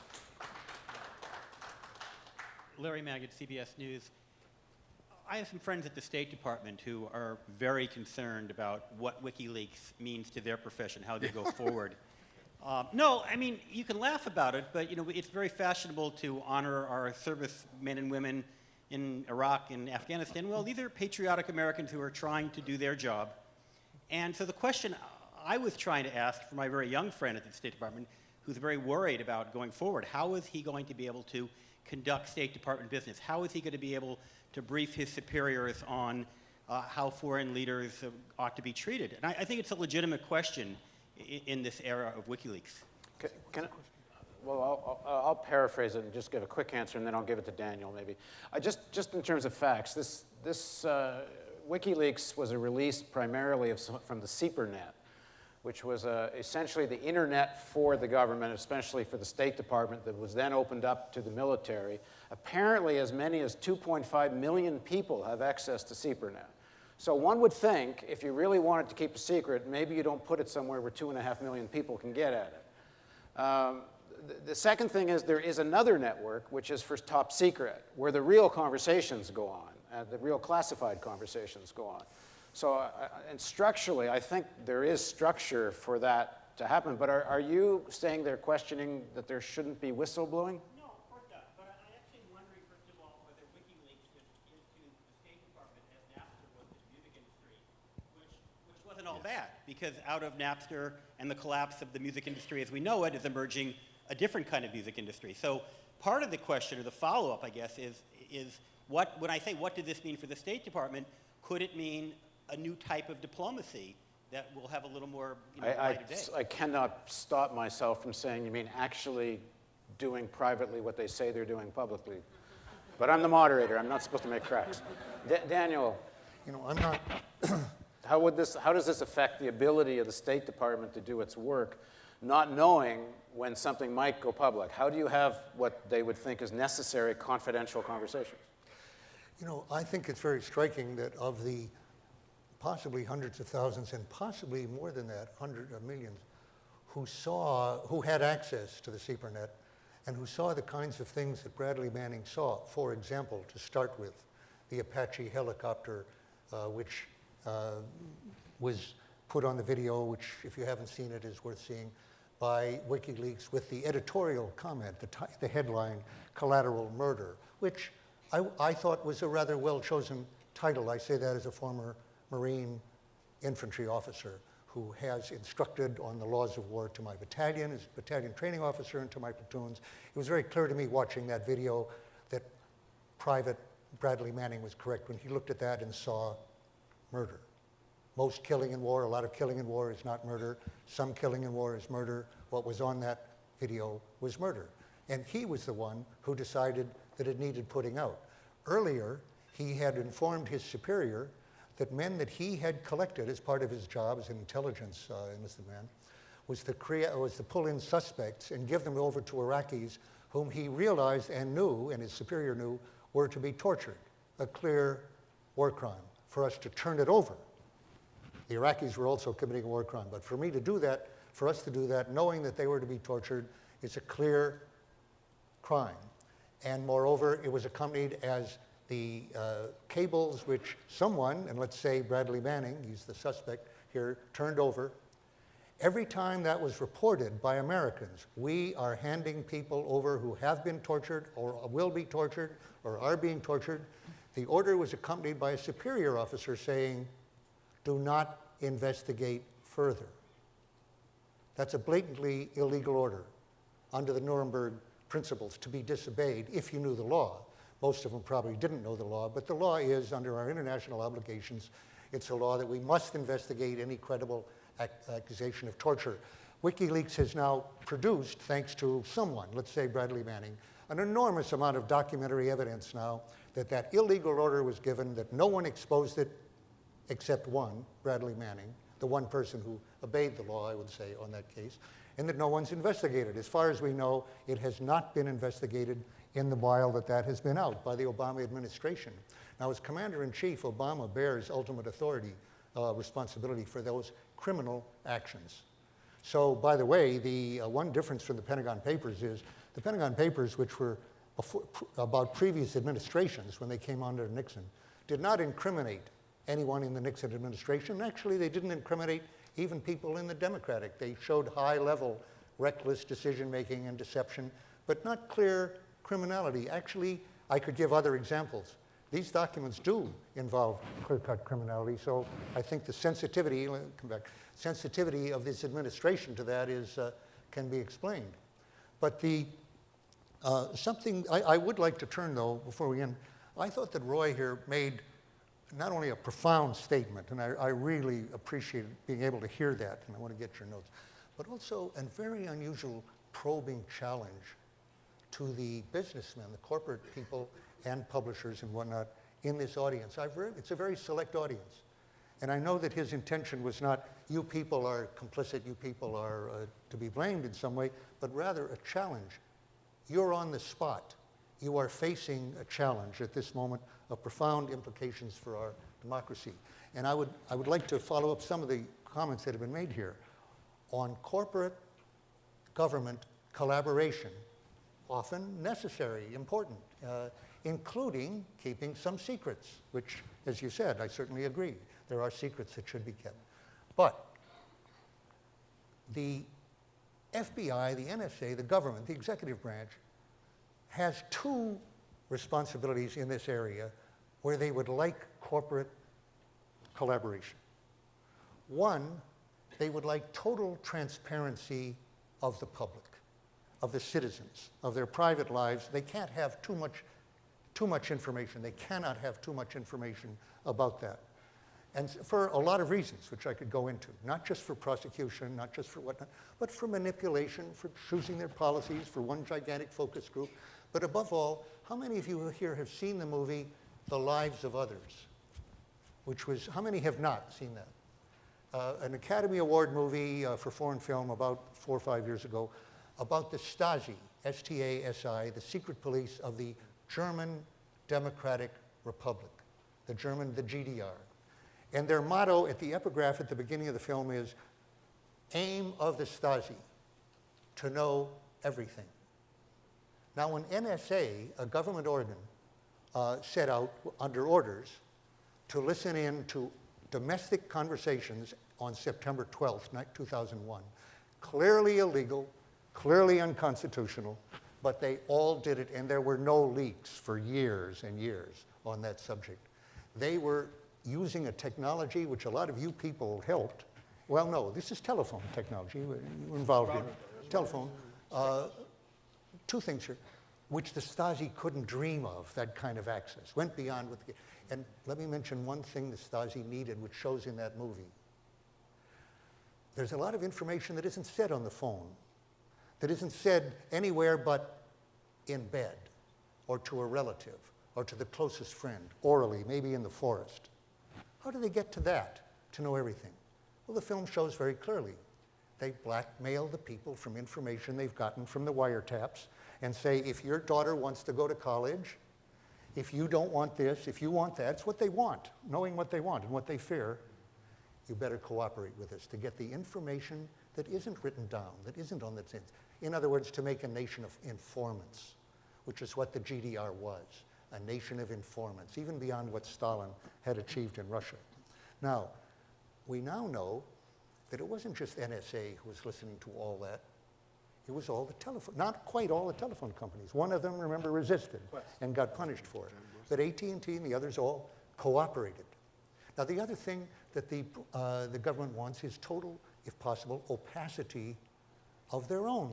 Larry Magid, CBS News. I have some friends at the State Department who are very concerned about what WikiLeaks means to their profession, how they go forward. No, I mean, you can laugh about it, but you know, it's very fashionable to honor our servicemen and women in Iraq and Afghanistan. Well, these are patriotic Americans who are trying to do their job. And so the question I was trying to ask for my very young friend at the State Department, who's very worried about going forward, how is he going to be able to conduct State Department business? How is he going to be able to brief his superiors on how foreign leaders ought to be treated? And I think it's a legitimate question in this era of WikiLeaks. Well, I'll paraphrase it and just give a quick answer, and then I'll give it to Daniel, maybe. Just in terms of facts, this WikiLeaks was a release primarily from the CEPRnet, which was essentially the internet for the government, especially for the State Department, that was then opened up to the military. Apparently, as many as 2.5 million people have access to CEPRnet. So one would think, if you really wanted to keep a secret, maybe you don't put it somewhere where 2.5 million people can get at it. The second thing is there is another network, which is for top secret, where the real conversations go on, the real classified conversations go on. So, and structurally, I think there is structure for that to happen. But are you saying they're questioning that there shouldn't be whistleblowing? No, of course not. But I'm actually wondering, first of all, whether WikiLeaks is to the State Department as Napster was to the music industry, which wasn't all bad, because out of Napster and the collapse of the music industry as we know it is emerging a different kind of music industry. So part of the question, or the follow-up, I guess, is what, when I say what does this mean for the State Department, could it mean a new type of diplomacy that will have a little more light of day? I cannot stop myself from saying you mean actually doing privately what they say they're doing publicly. But I'm the moderator. I'm not supposed to make cracks. Daniel. You know, I'm not... how does this affect the ability of the State Department to do its work, not knowing when something might go public? How do you have what they would think is necessary confidential conversations? You know, I think it's very striking that of the possibly hundreds of thousands and possibly more than that, hundreds of millions, who had access to the CEPRnet and who saw the kinds of things that Bradley Manning saw. For example, to start with, the Apache helicopter, which was put on the video, which if you haven't seen it is worth seeing, by WikiLeaks with the editorial comment, the headline, Collateral Murder, which I thought was a rather well-chosen title. I say that as a former Marine infantry officer who has instructed on the laws of war to my battalion, as a battalion training officer, and to my platoons. It was very clear to me watching that video that Private Bradley Manning was correct when he looked at that and saw murder. Most killing in war, a lot of killing in war is not murder. Some killing in war is murder. What was on that video was murder. And he was the one who decided that it needed putting out. Earlier, he had informed his superior that men that he had collected as part of his job as an intelligence enlisted man was to pull in suspects and give them over to Iraqis whom he realized and knew, and his superior knew, were to be tortured, a clear war crime, for us to turn it over. The Iraqis were also committing a war crime, but for me to do that, for us to do that, knowing that they were to be tortured, is a clear crime. And moreover, it was accompanied as the cables which someone, and let's say Bradley Manning, he's the suspect here, turned over. Every time that was reported by Americans, we are handing people over who have been tortured or will be tortured or are being tortured. The order was accompanied by a superior officer saying, do not investigate further. That's a blatantly illegal order under the Nuremberg principles to be disobeyed if you knew the law. Most of them probably didn't know the law, but the law is, under our international obligations, it's a law that we must investigate any credible accusation of torture. WikiLeaks has now produced, thanks to someone, let's say Bradley Manning, an enormous amount of documentary evidence now that that illegal order was given, that no one exposed it except one, Bradley Manning, the one person who obeyed the law, I would say, on that case, and that no one's investigated. As far as we know, it has not been investigated in the while that has been out by the Obama administration. Now, as Commander-in-Chief, Obama bears ultimate authority, responsibility for those criminal actions. So, by the way, the one difference from the Pentagon Papers is the Pentagon Papers, which were about previous administrations when they came under Nixon, did not incriminate anyone in the Nixon administration. Actually, they didn't incriminate even people in the Democratic. They showed high-level reckless decision-making and deception, but not clear criminality. Actually, I could give other examples. These documents do involve clear-cut criminality, so I think the sensitivity, let me come back, sensitivity of this administration to that is, can be explained. But the something I would like to turn, though, before we end, I thought that Roy here made not only a profound statement, and I really appreciate being able to hear that, and I want to get your notes, but also a very unusual probing challenge to the businessmen, the corporate people and publishers and whatnot in this audience. It's a very select audience. And I know that his intention was not, you people are complicit, you people are to be blamed in some way, but rather a challenge. You're on the spot. You are facing a challenge at this moment of profound implications for our democracy. And I would like to follow up some of the comments that have been made here on corporate government collaboration, often necessary, important, including keeping some secrets, which, as you said, I certainly agree. There are secrets that should be kept. But the FBI, the NSA, the government, the executive branch, has two responsibilities in this area where they would like corporate collaboration. One, they would like total transparency of the public, of the citizens, of their private lives. They can't have too much information. They cannot have too much information about that. And for a lot of reasons, which I could go into, not just for prosecution, not just for whatnot, but for manipulation, for choosing their policies, for one gigantic focus group. But above all, how many of you here have seen the movie The Lives of Others? Which was, how many have not seen that? An Academy Award movie for foreign film about 4 or 5 years ago about the Stasi, S-T-A-S-I, the secret police of the German Democratic Republic, the GDR. And their motto at the epigraph at the beginning of the film is, aim of the Stasi, to know everything. Now, when NSA, a government organ, set out under orders to listen in to domestic conversations on September 12th, 2001, clearly illegal, clearly unconstitutional, but they all did it, and there were no leaks for years and years on that subject. They were using a technology which a lot of you people helped. Well, no, this is telephone technology. You were involved in telephone. Two things here, which the Stasi couldn't dream of, that kind of access. Went beyond what and let me mention one thing the Stasi needed, which shows in that movie. There's a lot of information that isn't said on the phone, that isn't said anywhere but in bed, or to a relative, or to the closest friend, orally, maybe in the forest. How do they get to that, to know everything? Well, the film shows very clearly. They blackmail the people from information they've gotten from the wiretaps and say, if your daughter wants to go to college, if you don't want this, if you want that, it's what they want, knowing what they want and what they fear, you better cooperate with us to get the information that isn't written down, that isn't on the tins. In other words, to make a nation of informants, which is what the GDR was, a nation of informants, even beyond what Stalin had achieved in Russia. Now, we now know that it wasn't just NSA who was listening to all that. It was all the telephone, not quite all the telephone companies. One of them, remember, resisted and got punished for it. But AT&T and the others all cooperated. Now, the other thing that the government wants is total, if possible, opacity of their own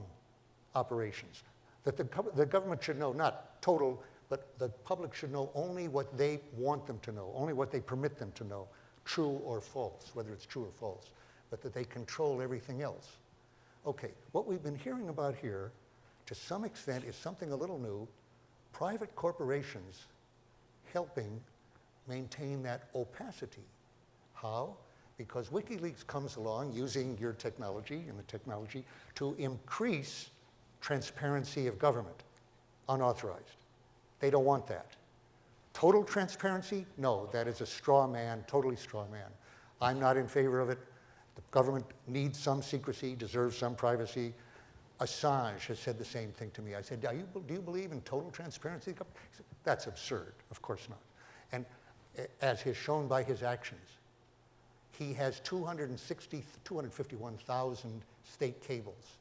operations. That the government should know, not total, but the public should know only what they want them to know, only what they permit them to know, true or false, whether it's true or false, but that they control everything else. Okay, what we've been hearing about here, to some extent, is something a little new. Private corporations helping maintain that opacity. How? Because WikiLeaks comes along using your technology and the technology to increase transparency of government unauthorized. They don't want that. Total transparency? No, that is a straw man, totally straw man. I'm not in favor of it. The government needs some secrecy, deserves some privacy. Assange has said the same thing to me. I said, do you believe in total transparency? He said, that's absurd. Of course not. And as is shown by his actions, he has 251,000 state cables.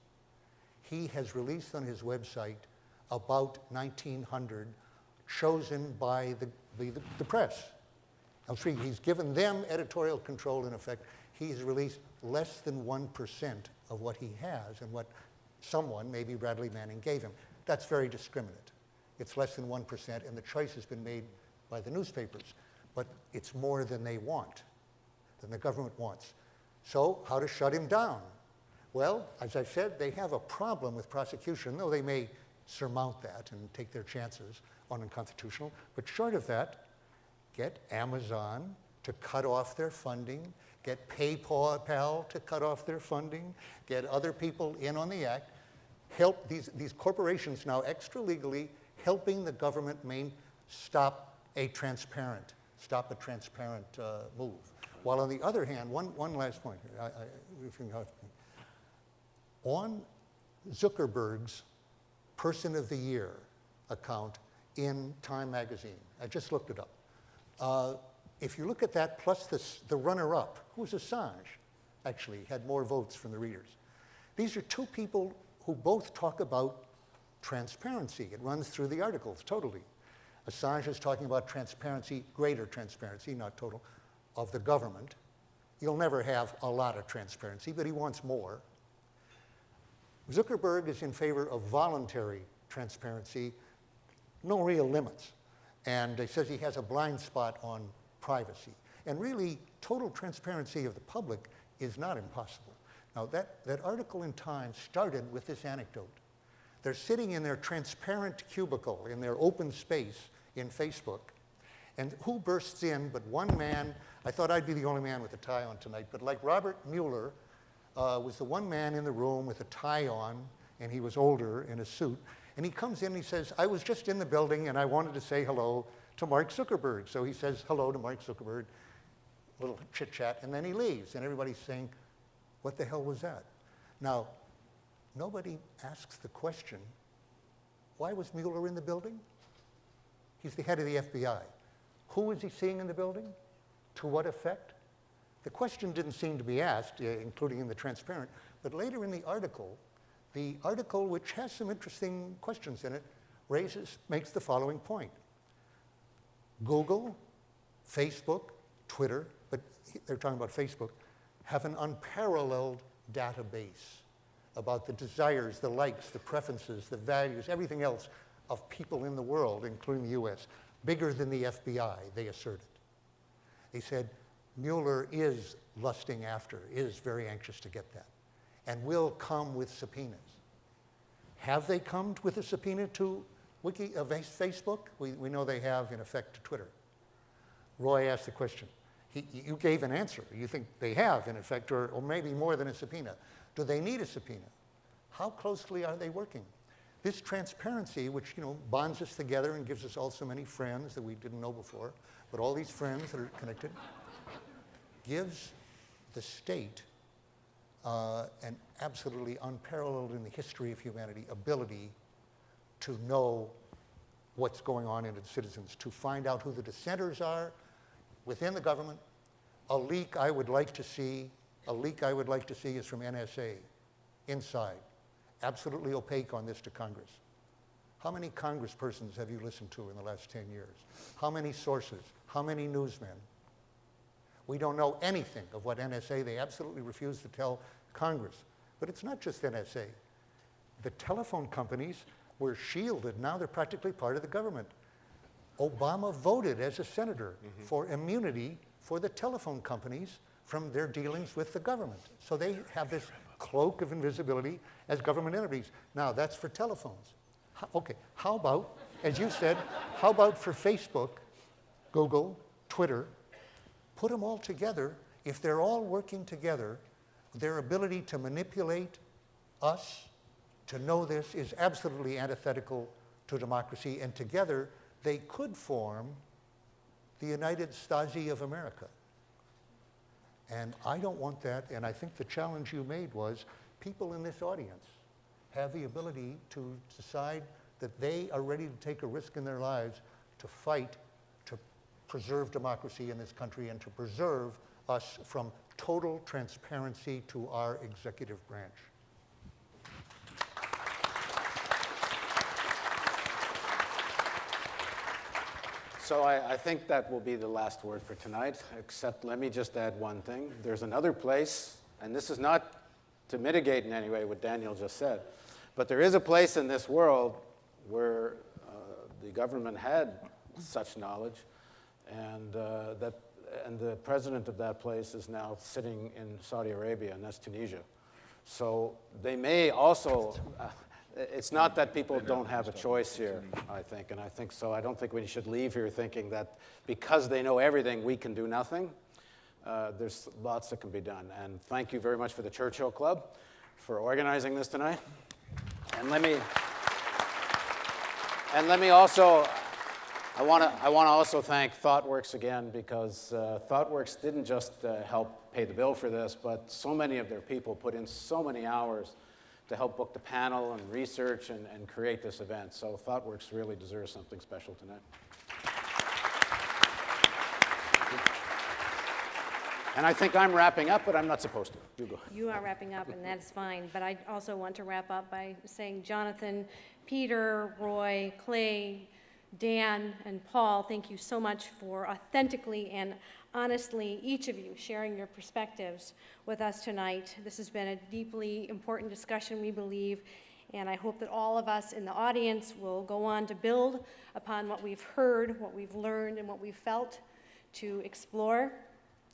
He has released on his website about 1,900 chosen by the press. He's given them editorial control in effect. He's released less than 1% of what he has and what someone, maybe Bradley Manning, gave him. That's very discriminate. It's less than 1%, and the choice has been made by the newspapers. But it's more than they want, than the government wants. So how to shut him down? Well, as I said, they have a problem with prosecution, though they may surmount that and take their chances on unconstitutional. But short of that, get Amazon to cut off their funding, get PayPal to cut off their funding, get other people in on the act, help these corporations now extra legally helping the government stop a transparent move. While on the other hand, one last point here, on Zuckerberg's Person of the Year account in Time magazine, I just looked it up. If you look at that plus the runner-up, who was Assange, actually had more votes from the readers. These are two people who both talk about transparency. It runs through the articles totally. Assange is talking about transparency, greater transparency, not total, of the government. You'll never have a lot of transparency, but he wants more. Zuckerberg is in favor of voluntary transparency, no real limits. And he says he has a blind spot on privacy. And really, total transparency of the public is not impossible. Now, that article in Time started with this anecdote. They're sitting in their transparent cubicle, in their open space in Facebook, and who bursts in but one man? I thought I'd be the only man with a tie on tonight, but like Robert Mueller was the one man in the room with a tie on, and he was older in a suit, and he comes in and he says, I was just in the building and I wanted to say hello to Mark Zuckerberg. So he says hello to Mark Zuckerberg, a little chit chat, and then he leaves, and everybody's saying, what the hell was that? Now, nobody asks the question, why was Mueller in the building? He's the head of the FBI. Who was he seeing in the building? To what effect? The question didn't seem to be asked, including in the transparent, but later in the article, which has some interesting questions in it, makes the following point. Google, Facebook, Twitter, but they're talking about Facebook, have an unparalleled database about the desires, the likes, the preferences, the values, everything else of people in the world, including the US, bigger than the FBI, they asserted. They said, Mueller is lusting after, is very anxious to get that, and will come with subpoenas. Have they come with a subpoena to Facebook? We know they have, in effect, to Twitter. Roy asked the question. You gave an answer. You think they have, in effect, or maybe more than a subpoena. Do they need a subpoena? How closely are they working? This transparency, which bonds us together and gives us all so many friends that we didn't know before, but all these friends that are connected, gives the state an absolutely unparalleled in the history of humanity ability to know what's going on in its citizens, to find out who the dissenters are within the government. A leak I would like to see is from NSA, inside, absolutely opaque on this to Congress. How many congresspersons have you listened to in the last 10 years? How many sources? How many newsmen? We don't know anything of what NSA, they absolutely refuse to tell Congress. But it's not just NSA. The telephone companies were shielded. Now they're practically part of the government. Obama voted as a senator for immunity for the telephone companies from their dealings with the government. So they have this cloak of invisibility as government entities. Now that's for telephones. Okay, how about, as you said, how about for Facebook, Google, Twitter? Put them all together. If they're all working together, their ability to manipulate us, to know this, is absolutely antithetical to democracy, and together they could form the United Stasi of America. And I don't want that, and I think the challenge you made was people in this audience have the ability to decide that they are ready to take a risk in their lives to fight to preserve democracy in this country and to preserve us from total transparency to our executive branch. So I think that will be the last word for tonight, except let me just add one thing. There's another place, and this is not to mitigate in any way what Daniel just said, but there is a place in this world where the government had such knowledge, and the president of that place is now sitting in Saudi Arabia, and that's Tunisia. So they may also, it's not that people don't have a choice here, I think, and I think so. I don't think we should leave here thinking that because they know everything, we can do nothing. There's lots that can be done. And thank you very much for the Churchill Club for organizing this tonight. And let me also, I want to also thank ThoughtWorks again, because ThoughtWorks didn't just help pay the bill for this, but so many of their people put in so many hours to help book the panel and research and create this event. So ThoughtWorks really deserves something special tonight. And I think I'm wrapping up, but I'm not supposed to. You go. You are wrapping up, and that's fine. But I also want to wrap up by saying, Jonathan, Peter, Roy, Clay, Dan, and Paul, thank you so much for authentically and honestly, each of you, sharing your perspectives with us tonight. This has been a deeply important discussion, we believe, and I hope that all of us in the audience will go on to build upon what we've heard, what we've learned, and what we've felt, to explore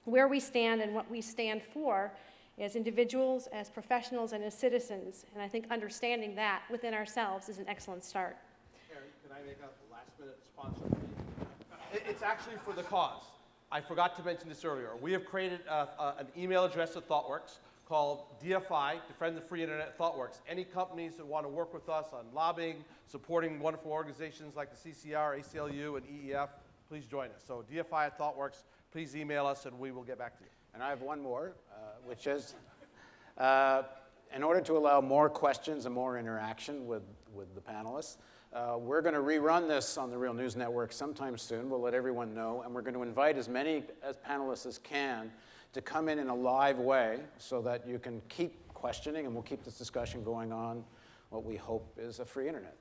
where we stand and what we stand for as individuals, as professionals, and as citizens. And I think understanding that within ourselves is an excellent start. Harry, can I make a last-minute sponsor? It's actually for the cause. I forgot to mention this earlier. We have created an email address at ThoughtWorks called DFI, Defend the Free Internet at ThoughtWorks. Any companies that want to work with us on lobbying, supporting wonderful organizations like the CCR, ACLU, and EEF, please join us. So DFI at ThoughtWorks, please email us and we will get back to you. And I have one more, which is, in order to allow more questions and more interaction with the panelists, we're going to rerun this on the Real News Network sometime soon. We'll let everyone know, and we're going to invite as many panelists as can to come in a live way so that you can keep questioning, and we'll keep this discussion going on what we hope is a free internet.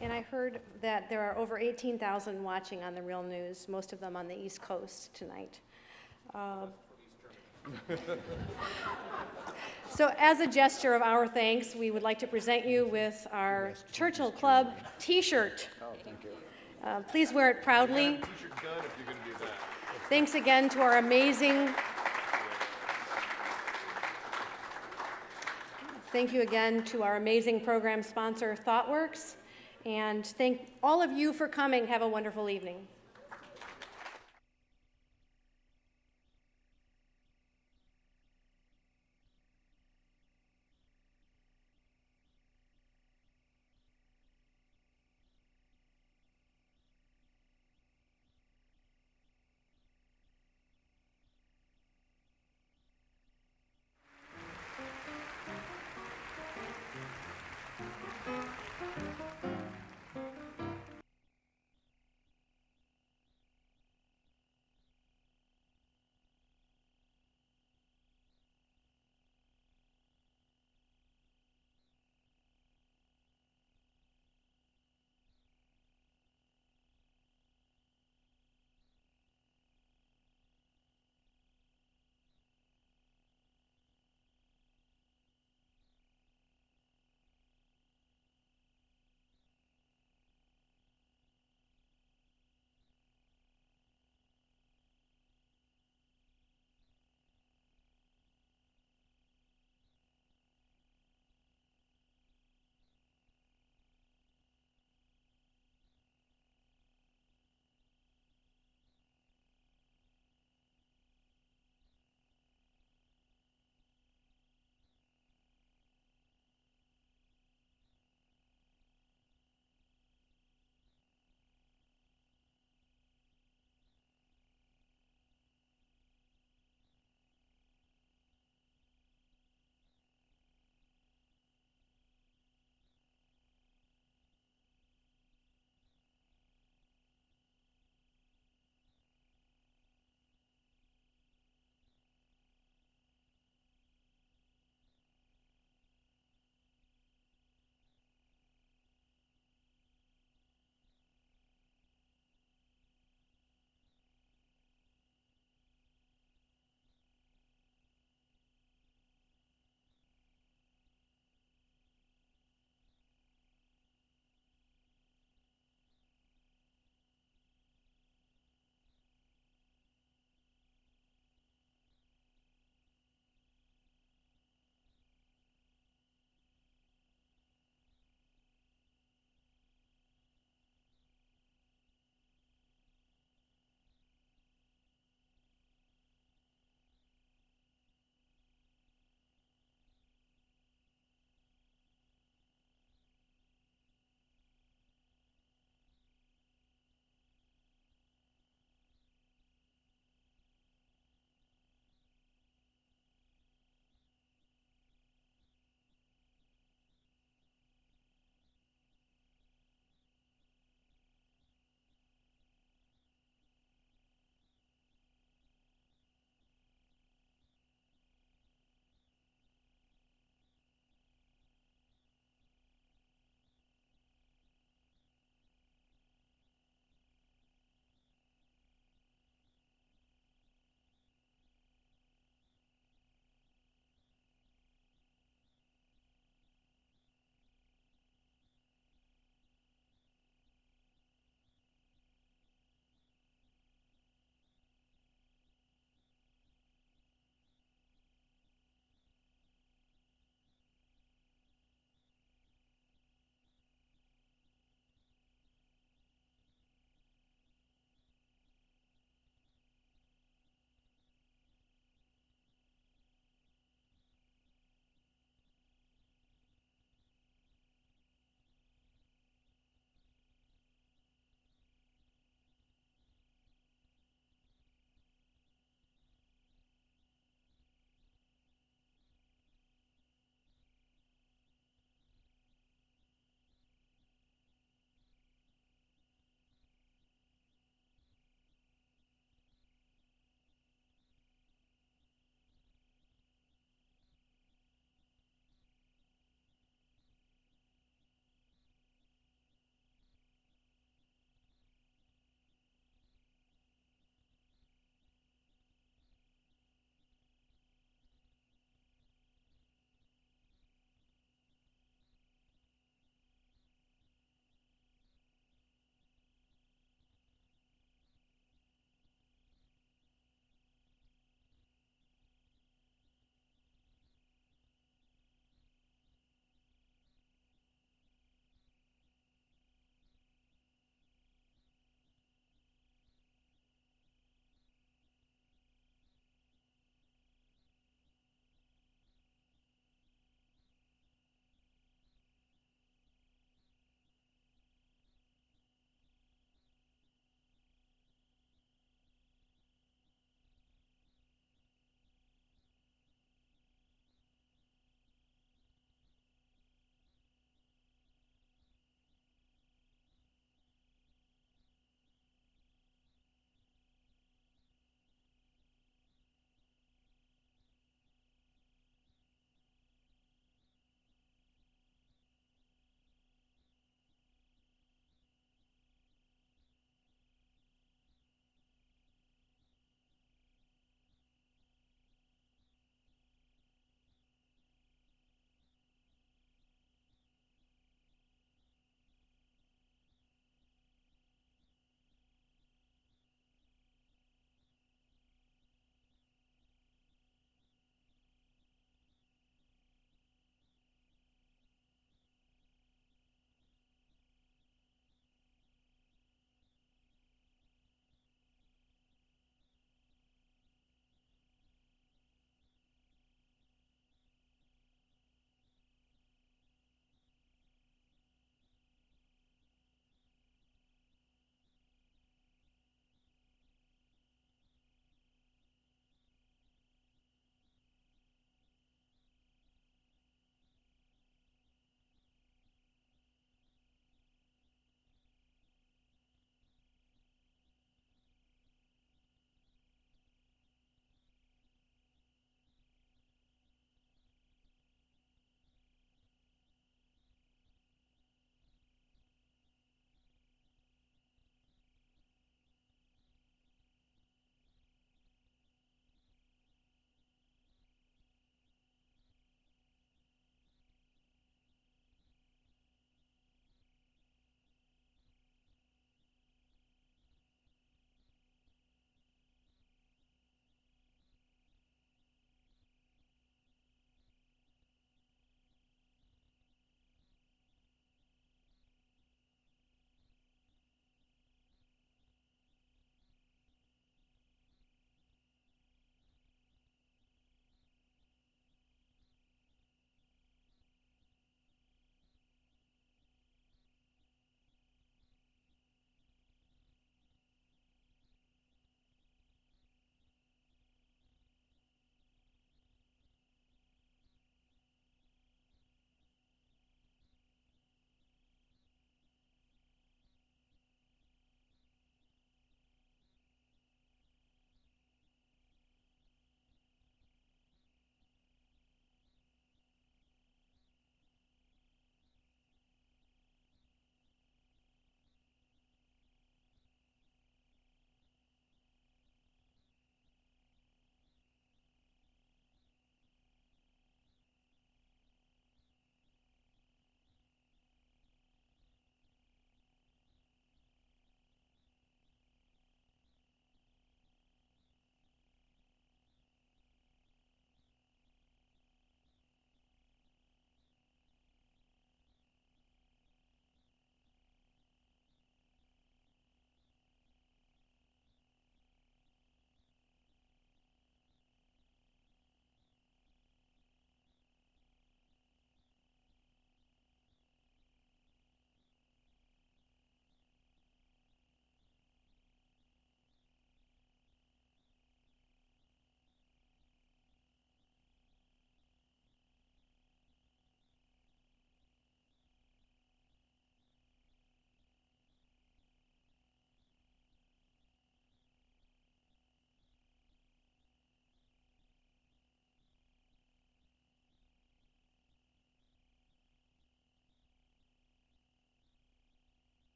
And I heard that there are over 18,000 watching on the Real News, most of them on the East Coast tonight. So as a gesture of our thanks, we would like to present you with our Churchill Club t-shirt. Oh, thank you. Please wear it proudly. Thanks again to our amazing... Thank you again to our amazing program sponsor, ThoughtWorks. And thank all of you for coming. Have a wonderful evening.